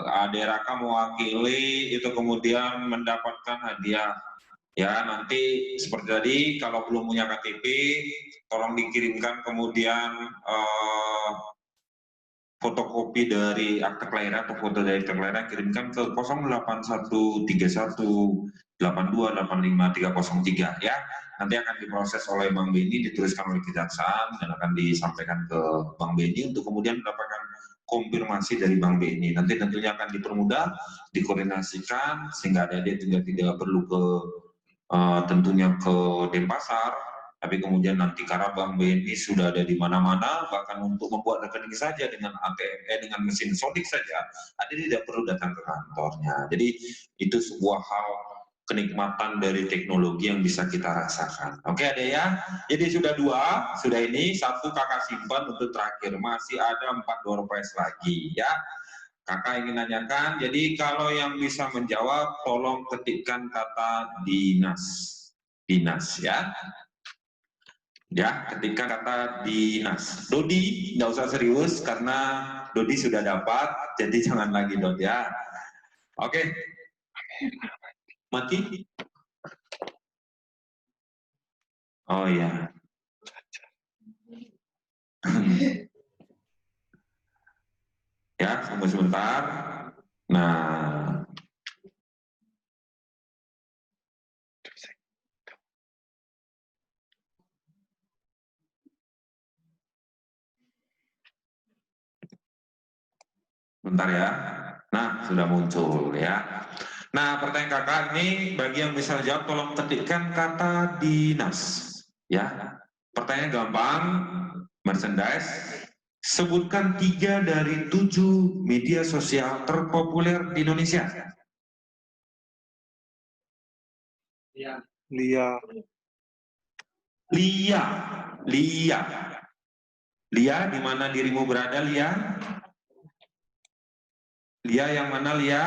Ade Raka mewakili itu kemudian mendapatkan hadiah. Ya nanti seperti tadi kalau belum punya KTP tolong dikirimkan kemudian fotokopi dari akte kelahiran atau foto dari akte kelahiran kirimkan ke 081318285303 ya. Nanti akan diproses oleh Bang Beni, dituliskan oleh Kejaksaan dan akan disampaikan ke Bang Beni untuk kemudian mendapatkan konfirmasi dari Bang Beni. Nanti tentunya akan dipermudah, dikoordinasikan sehingga adik-adik juga tidak perlu ke tentunya ke Denpasar, tapi kemudian nanti karena Bang Beni sudah ada di mana-mana, bahkan untuk membuat rekening saja dengan ATM, dengan mesin Sonic saja, adik tidak perlu datang ke kantornya. Jadi itu sebuah hal kenikmatan dari teknologi yang bisa kita rasakan. Oke ada ya, jadi sudah 2, sudah ini 1 kakak simpan untuk terakhir, masih ada 4 door prize lagi ya. Kakak ingin nanyakan, jadi kalau yang bisa menjawab tolong ketikkan kata dinas, ya. Ya, ketikkan kata dinas. Dodi nggak usah serius karena Dodi sudah dapat, jadi jangan lagi Dodi ya. Oke. Mati? Oh ya. Ya, tunggu sebentar. Nah. Bentar ya. Nah, sudah muncul ya. Nah, pertanyaan kakak ini bagi yang bisa jawab tolong ketikkan kata dinas. Ya. Pertanyaan gampang, merchandise. Sebutkan 3 dari 7 media sosial terpopuler di Indonesia. Lia. Lia, di mana dirimu berada, Lia? Lia yang mana, Lia?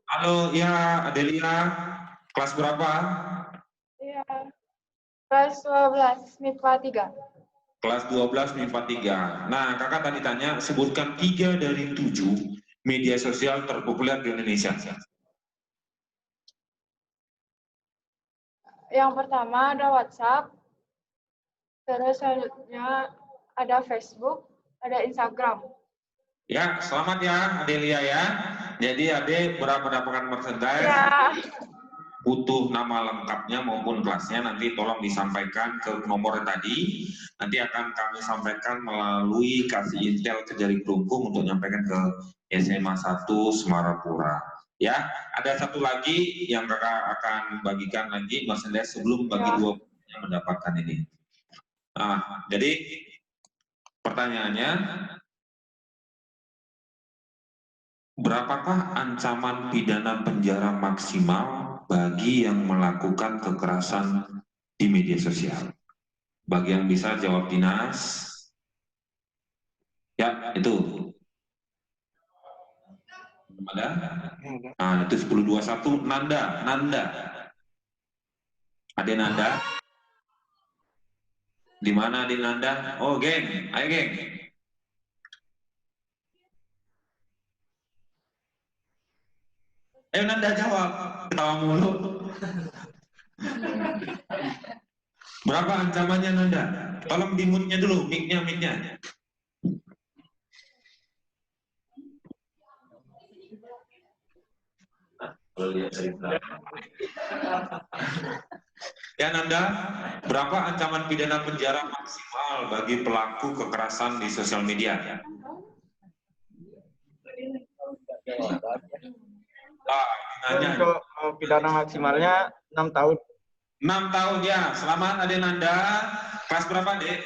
Halo, ya, Adelia. Kelas berapa? Iya. Kelas 12, MIPA 3. Kelas 12, MIPA 3. Nah, kakak tadi tanya, sebutkan 3 dari 7 media sosial terpopuler di Indonesia. Yang pertama ada WhatsApp, terus selanjutnya ada Facebook, ada Instagram. Ya, selamat ya Adelia ya. Jadi Ade mendapatkan merchandise. Ya. Butuh nama lengkapnya maupun kelasnya nanti tolong disampaikan ke nomor tadi. Nanti akan kami sampaikan melalui kasih intel ke Jari Kelungkung untuk menyampaikan ke SMA 1 Semarapura. Ya, ada satu lagi yang kakak akan bagikan lagi merchandise sebelum bagi 2 yang mendapatkan ini. Nah, jadi pertanyaannya, berapakah ancaman pidana penjara maksimal bagi yang melakukan kekerasan di media sosial? Bagi yang bisa jawab dinas. Ya, itu. Ada? Nah, itu 1021 Nanda. Ada Nanda? Di mana ada Nanda? Oh, geng. Ayo, geng. Ayo Nanda jawab, ketawa mulu. Berapa ancamannya Nanda? Tolong di-mute-nya dulu, mic-nya. Ya Nanda, berapa ancaman pidana penjara maksimal bagi pelaku kekerasan di sosial media? Untuk pidana maksimalnya 6 tahun. 6 tahun ya. Selamat Ade Nanda. Kelas berapa, Dek?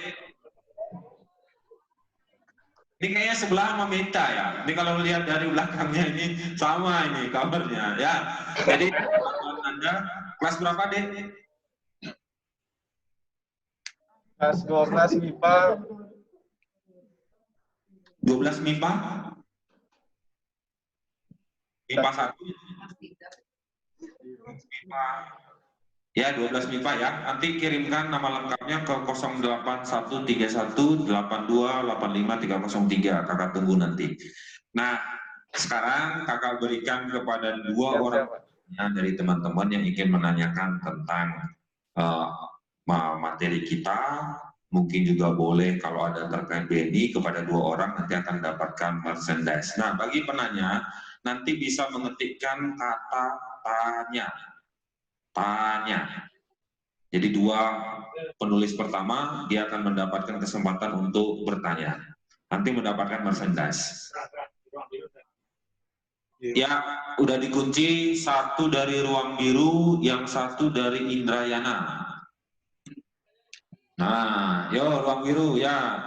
Ini kayaknya sebelah sama Meta ya. Ini kalau lihat dari belakangnya ini sama ini kabarnya ya. Jadi Anda kelas berapa, Dek? Kelas 12 MIPA. 12 MIPA? MIPA 1? MIPA. Ya, 12 MIPA ya. Nanti kirimkan nama lengkapnya ke 0813182850303. Kakak tunggu nanti. Nah, sekarang kakak berikan kepada dua orang dari teman-teman yang ingin menanyakan tentang materi kita. Mungkin juga boleh kalau ada terkait BNI kepada dua orang nanti akan mendapatkan merchandise. Nah, bagi penanya nanti bisa mengetikkan kata tanya. Tanya. Jadi dua penulis pertama dia akan mendapatkan kesempatan untuk bertanya. Nanti mendapatkan merchandise. Ya, udah dikunci, satu dari Ruang Biru, yang satu dari Indrayana. Nah, yo Ruang Biru ya.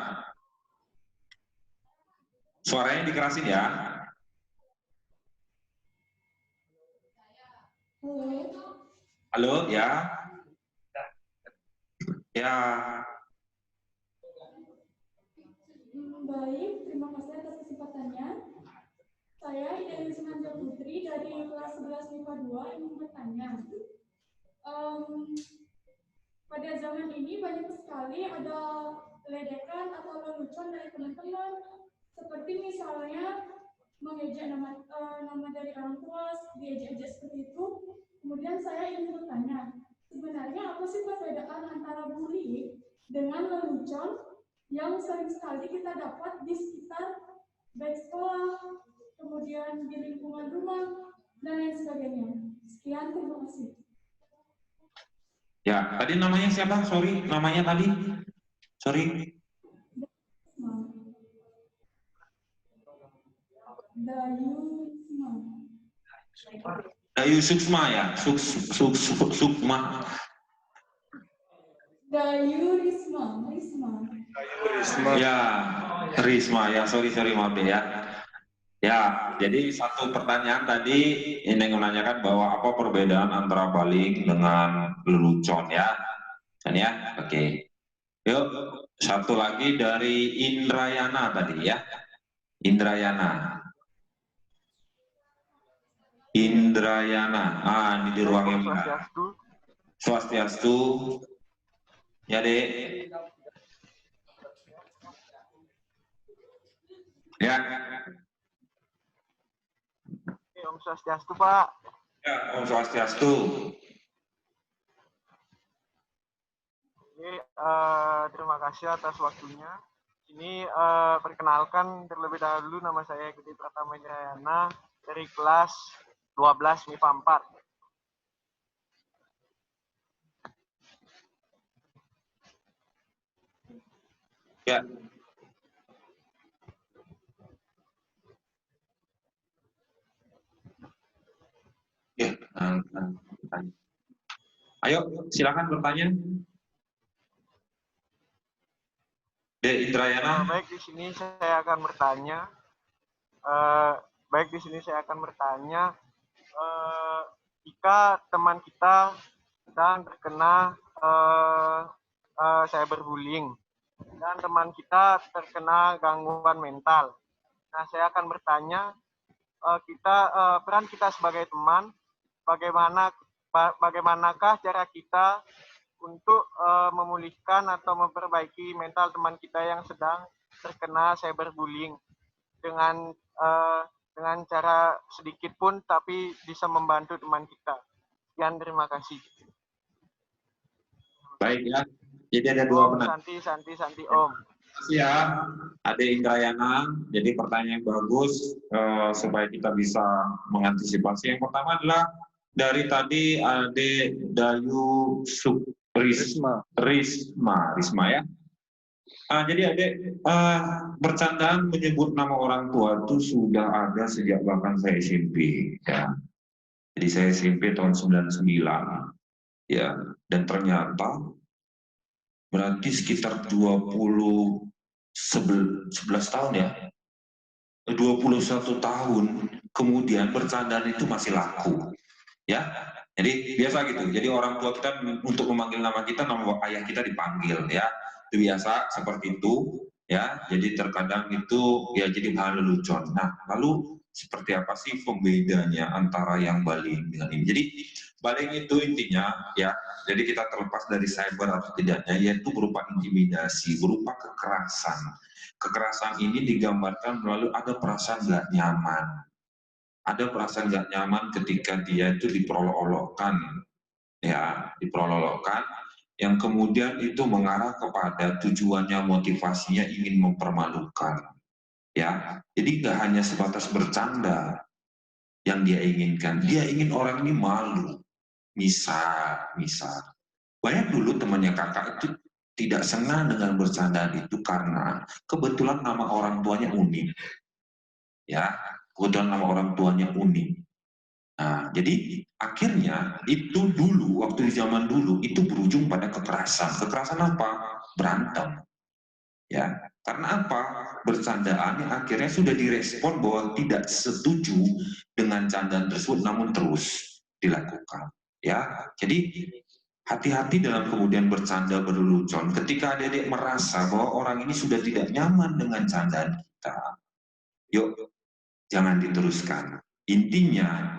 Suaranya dikerasin ya. Halo, ya. Ya. Baik, terima kasih atas kesempatannya. Saya Ida Yusmanja Putri dari kelas 11 MIPA 2 ingin bertanya. Pada zaman ini banyak sekali ada ledekan atau lelucon dari teman-teman, seperti misalnya mengejek nama dari orang tua, diejek-ejek seperti itu. Kemudian saya ingin bertanya, sebenarnya apa sih perbedaan antara bullying dengan lelucon yang sering sekali kita dapat di sekitar baik sekolah, kemudian di lingkungan rumah, dan lain sebagainya. Sekian, terima kasih. Ya, tadi namanya siapa? Sorry, namanya tadi? Sorry. Dayu Suksma ya, Sukma. Dayu Risma. Ya, Risma ya, sorry maaf deh ya. Ya, jadi satu pertanyaan tadi ini menanyakan bahwa apa perbedaan antara baling dengan lelucon ya, kan ya? Oke. Yuk, satu lagi dari Indrayana tadi ya, Indrayana. Ini di ruang yang mana? Swastiastu. Ya, Dek. Ya. Om Swastiastu, Pak. Ya, Om Swastiastu. Oke, terima kasih atas waktunya. Ini perkenalkan terlebih dahulu, nama saya Gede Pratama Indrayana dari kelas 12 MIPA 4. Ya. Ya, ayo silakan bertanya. Dek Indrayana. Baik, di sini saya akan bertanya. Jika teman kita sedang terkena cyberbullying dan teman kita terkena gangguan mental, nah saya akan bertanya, peran kita sebagai teman, bagaimanakah cara kita untuk memulihkan atau memperbaiki mental teman kita yang sedang terkena cyberbullying dengan cara sedikit pun tapi bisa membantu teman kita. Sekian, terima kasih. Baik ya. Jadi ada dua penanya. Santi Om. Ya, Ade Indrayana. Jadi pertanyaan yang bagus supaya kita bisa mengantisipasi. Yang pertama adalah dari tadi Ade Dayu Risma ya. Jadi adik, bercandaan menyebut nama orang tua itu sudah ada sejak bahkan saya SMP. Ya. Jadi saya SMP tahun 99, ya, dan ternyata berarti sekitar 11 tahun ya, 21 tahun kemudian bercandaan itu masih laku, ya. Jadi biasa gitu. Jadi orang tua kita untuk memanggil nama kita, nama ayah kita dipanggil, ya. Itu biasa seperti itu, ya. Jadi terkadang itu ya jadi hal lelucon. Nah, lalu seperti apa sih pembedanya antara yang baling dengan ini? Jadi baling itu intinya, ya. Jadi kita terlepas dari cyber atau tidaknya, yaitu berupa intimidasi, berupa kekerasan. Kekerasan ini digambarkan melalui ada perasaan nggak nyaman. Ada perasaan nggak nyaman ketika dia itu diperolok-olokkan, ya, diperolok-olokkan, yang kemudian itu mengarah kepada tujuannya, motivasinya ingin mempermalukan, ya. Jadi nggak hanya sebatas bercanda yang dia inginkan, dia ingin orang ini malu. Misal, banyak dulu temannya kakak itu tidak senang dengan bercandaan itu karena kebetulan nama orang tuanya unik, ya. Kebetulan nama orang tuanya unik. Nah, jadi akhirnya itu dulu, waktu di zaman dulu, itu berujung pada kekerasan. Kekerasan apa? Berantem. Ya, karena apa? Bercandaan yang akhirnya sudah direspon bahwa tidak setuju dengan candaan tersebut, namun terus dilakukan. Ya, jadi hati-hati dalam kemudian bercanda berlelucon. Ketika adik-adik merasa bahwa orang ini sudah tidak nyaman dengan candaan kita, yuk, jangan diteruskan. Intinya,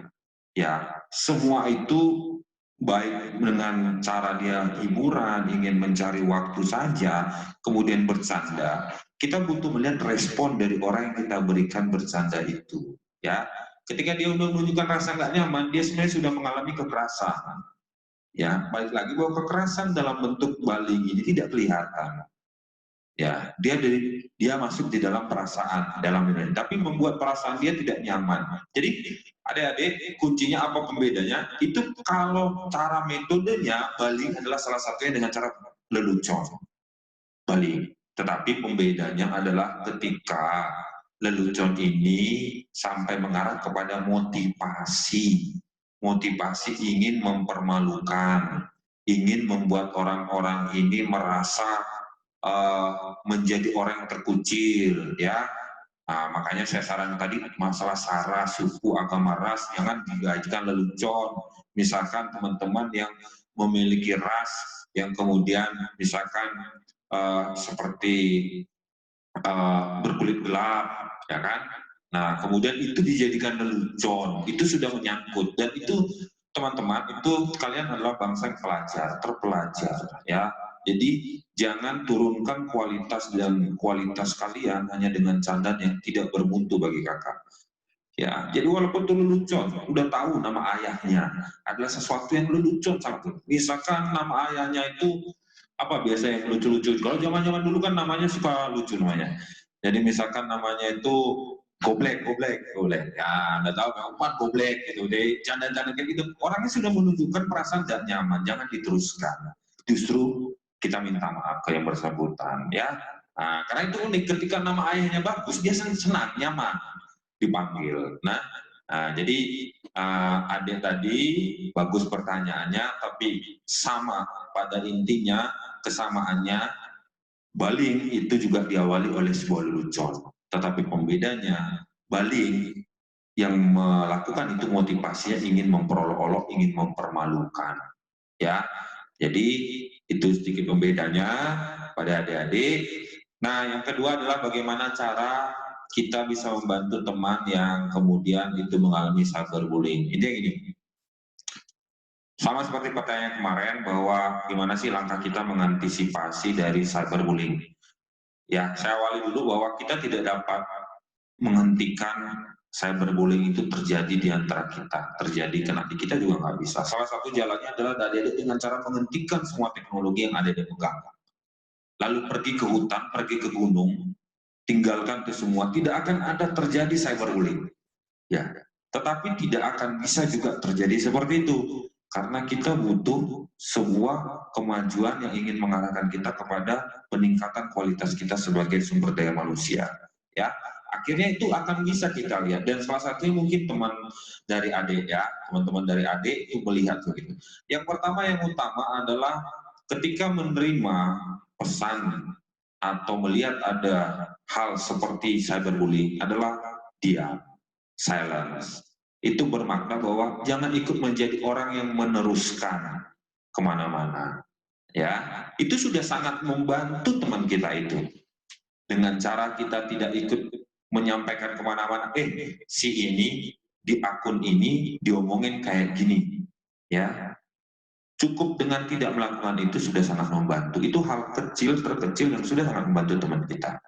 ya, semua itu baik dengan cara dia hiburan, ingin mencari waktu saja, kemudian bercanda. Kita butuh melihat respon dari orang yang kita berikan bercanda itu. Ya, ketika dia menunjukkan rasa nggak nyaman, dia sebenarnya sudah mengalami kekerasan. Ya, balik lagi bahwa kekerasan dalam bentuk baling ini tidak kelihatan. Ya, dia masuk di dalam perasaan, dalam ini, tapi membuat perasaan dia tidak nyaman. Jadi adik-adik, kuncinya apa pembedanya? Itu kalau cara metodenya, baling adalah salah satunya dengan cara lelucon, baling. Tetapi pembedanya adalah ketika lelucon ini sampai mengarah kepada motivasi ingin mempermalukan, ingin membuat orang-orang ini merasa menjadi orang yang terkucil, ya. Nah, makanya saya saran tadi masalah sara, suku, agama, ras, jangan digajikan lelucon. Misalkan teman-teman yang memiliki ras yang kemudian misalkan seperti berkulit gelap, ya kan? Nah, kemudian itu dijadikan lelucon, itu sudah menyangkut, dan itu teman-teman, itu kalian adalah bangsa yang terpelajar, ya. Jadi jangan turunkan kualitas dan kualitas kalian hanya dengan candaan yang tidak bermutu bagi kakak. Ya, jadi walaupun itu lelucon, udah tahu nama ayahnya adalah sesuatu yang lelucon satu. Misalkan nama ayahnya itu apa biasa yang lucu-lucu. Kalau zaman-zaman dulu kan namanya suka lucu namanya. Jadi misalkan namanya itu goblek. Ya, Anda tahu kan goblek gitu. Jadi canda-canda kayak gitu. Orangnya sudah menunjukkan perasaan tidak nyaman, jangan diteruskan. Justru kita minta maaf ke yang bersangkutan, ya. Nah, karena itu unik, ketika nama ayahnya bagus, dia senang, nyaman dipanggil. Nah, jadi adik tadi bagus pertanyaannya, tapi sama pada intinya, kesamaannya, baling itu juga diawali oleh sebuah lelucon. Tetapi pembedanya, baling yang melakukan itu motivasinya ingin memperolok-olok, ingin mempermalukan, ya. Jadi itu sedikit pembedanya pada adik-adik. Nah, yang kedua adalah bagaimana cara kita bisa membantu teman yang kemudian itu mengalami cyberbullying. Ini yang ini. Sama seperti pertanyaan kemarin bahwa gimana sih langkah kita mengantisipasi dari cyberbullying. Ya, saya awali dulu bahwa kita tidak dapat menghentikan cyberbullying itu terjadi di antara kita, terjadi karena kita juga nggak bisa. Salah satu jalannya adalah dari dengan cara menghentikan semua teknologi yang ada di pegang. Lalu pergi ke hutan, pergi ke gunung, tinggalkan itu semua, tidak akan ada terjadi cyberbullying. Ya, tetapi tidak akan bisa juga terjadi seperti itu. Karena kita butuh sebuah kemajuan yang ingin mengarahkan kita kepada peningkatan kualitas kita sebagai sumber daya manusia. Ya, akhirnya itu akan bisa kita lihat. Dan salah satunya mungkin teman dari adik ya, teman-teman dari adik itu melihat begitu. Yang pertama yang utama adalah ketika menerima pesan atau melihat ada hal seperti cyberbullying adalah diam, silence. Itu bermakna bahwa jangan ikut menjadi orang yang meneruskan kemana-mana. Ya, itu sudah sangat membantu teman kita itu. Dengan cara kita tidak ikut menyampaikan kemana-mana, si ini di akun ini diomongin kayak gini. Ya, cukup dengan tidak melakukan itu sudah sangat membantu. Itu hal kecil, terkecil yang sudah sangat membantu teman kita.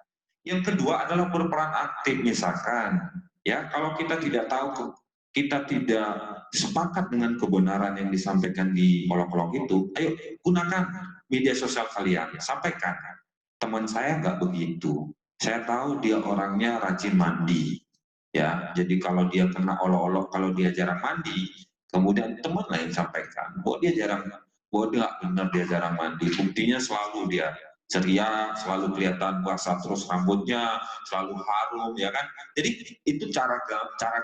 Yang kedua adalah berperan aktif misalkan. Ya, kalau kita tidak tahu, kita tidak sepakat dengan kebenaran yang disampaikan di kolom-kolom itu, ayo gunakan media sosial kalian, sampaikan. Teman saya nggak begitu. Saya tahu dia orangnya rajin mandi. Ya, jadi kalau dia kena olok-olok, kalau dia jarang mandi, kemudian teman lain sampaikan, bahwa dia nggak benar dia jarang mandi. Buktinya selalu dia ceria, selalu kelihatan basah terus rambutnya, selalu harum, ya kan? Jadi itu cara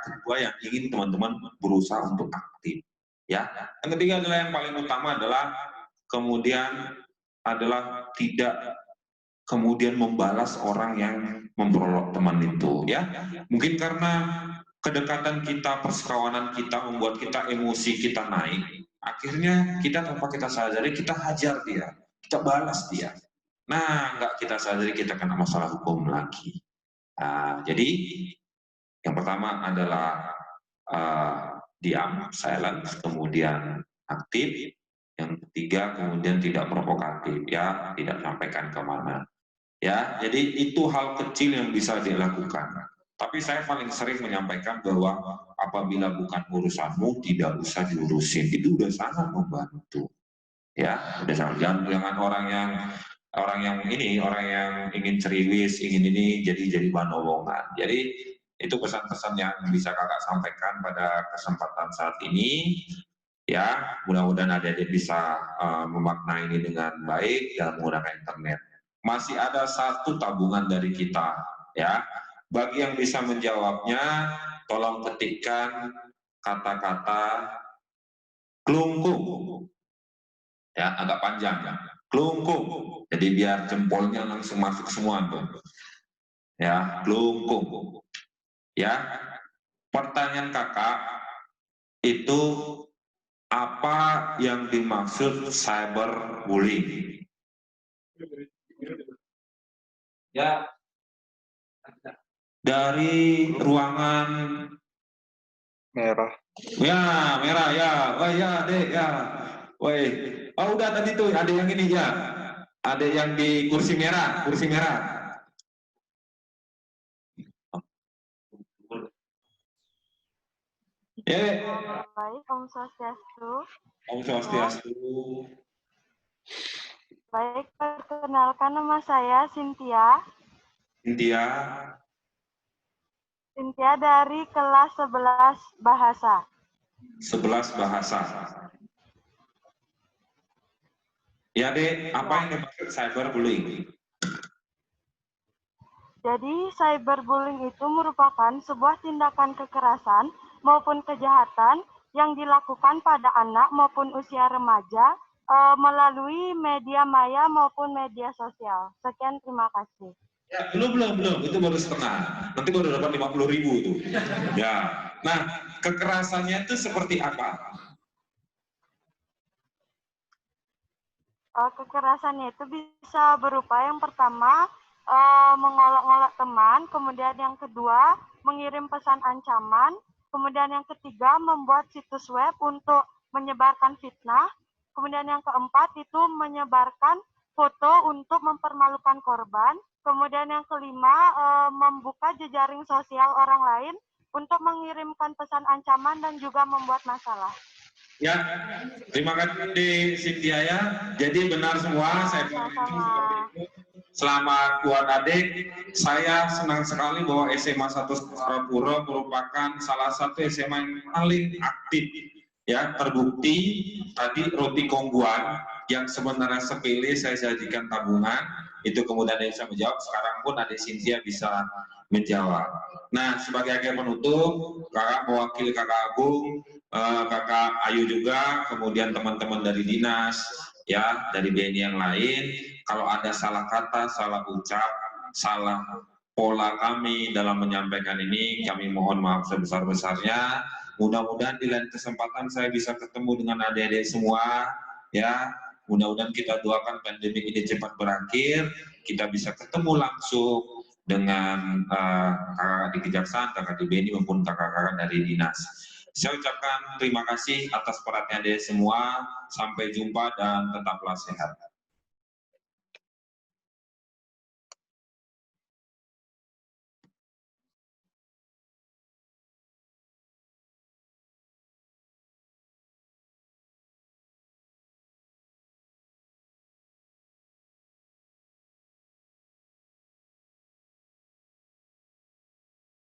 kedua yang ingin teman-teman berusaha untuk aktif. Ya, yang ketiga adalah yang paling utama adalah kemudian adalah tidak kemudian membalas orang yang memperolok teman itu. Ya, mungkin karena kedekatan kita, persekawanan kita membuat kita emosi kita naik. Akhirnya kita tanpa kita sadari kita hajar dia, kita balas dia. Nah, nggak kita sadari kita kena masalah hukum lagi. Nah, jadi yang pertama adalah diam, silence, kemudian aktif. Yang ketiga kemudian tidak provokatif, ya, tidak sampaikan kemana. Ya, jadi itu hal kecil yang bisa dilakukan. Tapi saya paling sering menyampaikan bahwa apabila bukan urusanmu tidak usah diurusin. Itu udah sangat membantu. Ya, udah sangat. Jangan orang yang ingin ceriwis, ingin ini jadi bahan omongan. Jadi itu pesan-pesan yang bisa kakak sampaikan pada kesempatan saat ini. Ya, mudah-mudahan adik-adik bisa memaknai ini dengan baik dan menggunakan internet. Masih ada satu tabungan dari kita, ya. Bagi yang bisa menjawabnya, tolong ketikkan kata-kata kelungkung. Ya, agak panjang ya. Kelungkung. Jadi biar jempolnya langsung masuk semua tuh. Ya, kelungkung. Ya. Pertanyaan kakak itu apa yang dimaksud cyberbullying? Ya. Dari ruangan merah. Ya, merah ya. Oh ya, Dek ya. Woi. Oh, udah tadi tuh ada yang ini ya. Ada yang di kursi merah, kursi merah. Baik, Om Swastiastu. Om Swastiastu. Baik, perkenalkan nama saya Cynthia. Cynthia dari kelas 11 bahasa. 11 bahasa. Ya, Dek, apa yang dimaksud cyberbullying? Jadi, cyberbullying itu merupakan sebuah tindakan kekerasan maupun kejahatan yang dilakukan pada anak maupun usia remaja melalui media maya maupun media sosial. Sekian, terima kasih. Ya, belum. Itu baru setengah. Nanti baru dapat 50.000 tuh. Ya. Nah, kekerasannya itu seperti apa? Kekerasannya itu bisa berupa yang pertama, mengolok-olok teman, kemudian yang kedua, mengirim pesan ancaman, kemudian yang ketiga, membuat situs web untuk menyebarkan fitnah, kemudian yang keempat itu menyebarkan foto untuk mempermalukan korban, kemudian yang kelima, membuka jejaring sosial orang lain untuk mengirimkan pesan ancaman dan juga membuat masalah. Ya, terima kasih di Cynthia ya. Jadi benar semua, saya selamat buat adik. Saya senang sekali bahwa SMA 1 Sarapura merupakan salah satu SMA yang paling aktif Ya, terbukti tadi roti kongguan yang sebenarnya sepele saya jadikan tabungan, itu kemudian dia bisa menjawab. Sekarang pun adik Cynthia bisa menjawab. Nah, sebagai akhir penutup, kakak mewakili kakak Agung, kakak Ayu juga, kemudian teman-teman dari dinas, ya, dari BNI yang lain. Kalau ada salah kata, salah ucap, salah pola kami dalam menyampaikan ini, kami mohon maaf sebesar-besarnya. Mudah-mudahan di lain kesempatan saya bisa ketemu dengan adik-adik semua, ya. Mudah-mudahan kita doakan pandemi ini cepat berakhir, kita bisa ketemu langsung dengan kakak di Kejaksaan, kakak di BNI maupun kakak-kakak dari dinas. Saya ucapkan terima kasih atas perhatian adik semua. Sampai jumpa dan tetaplah sehat.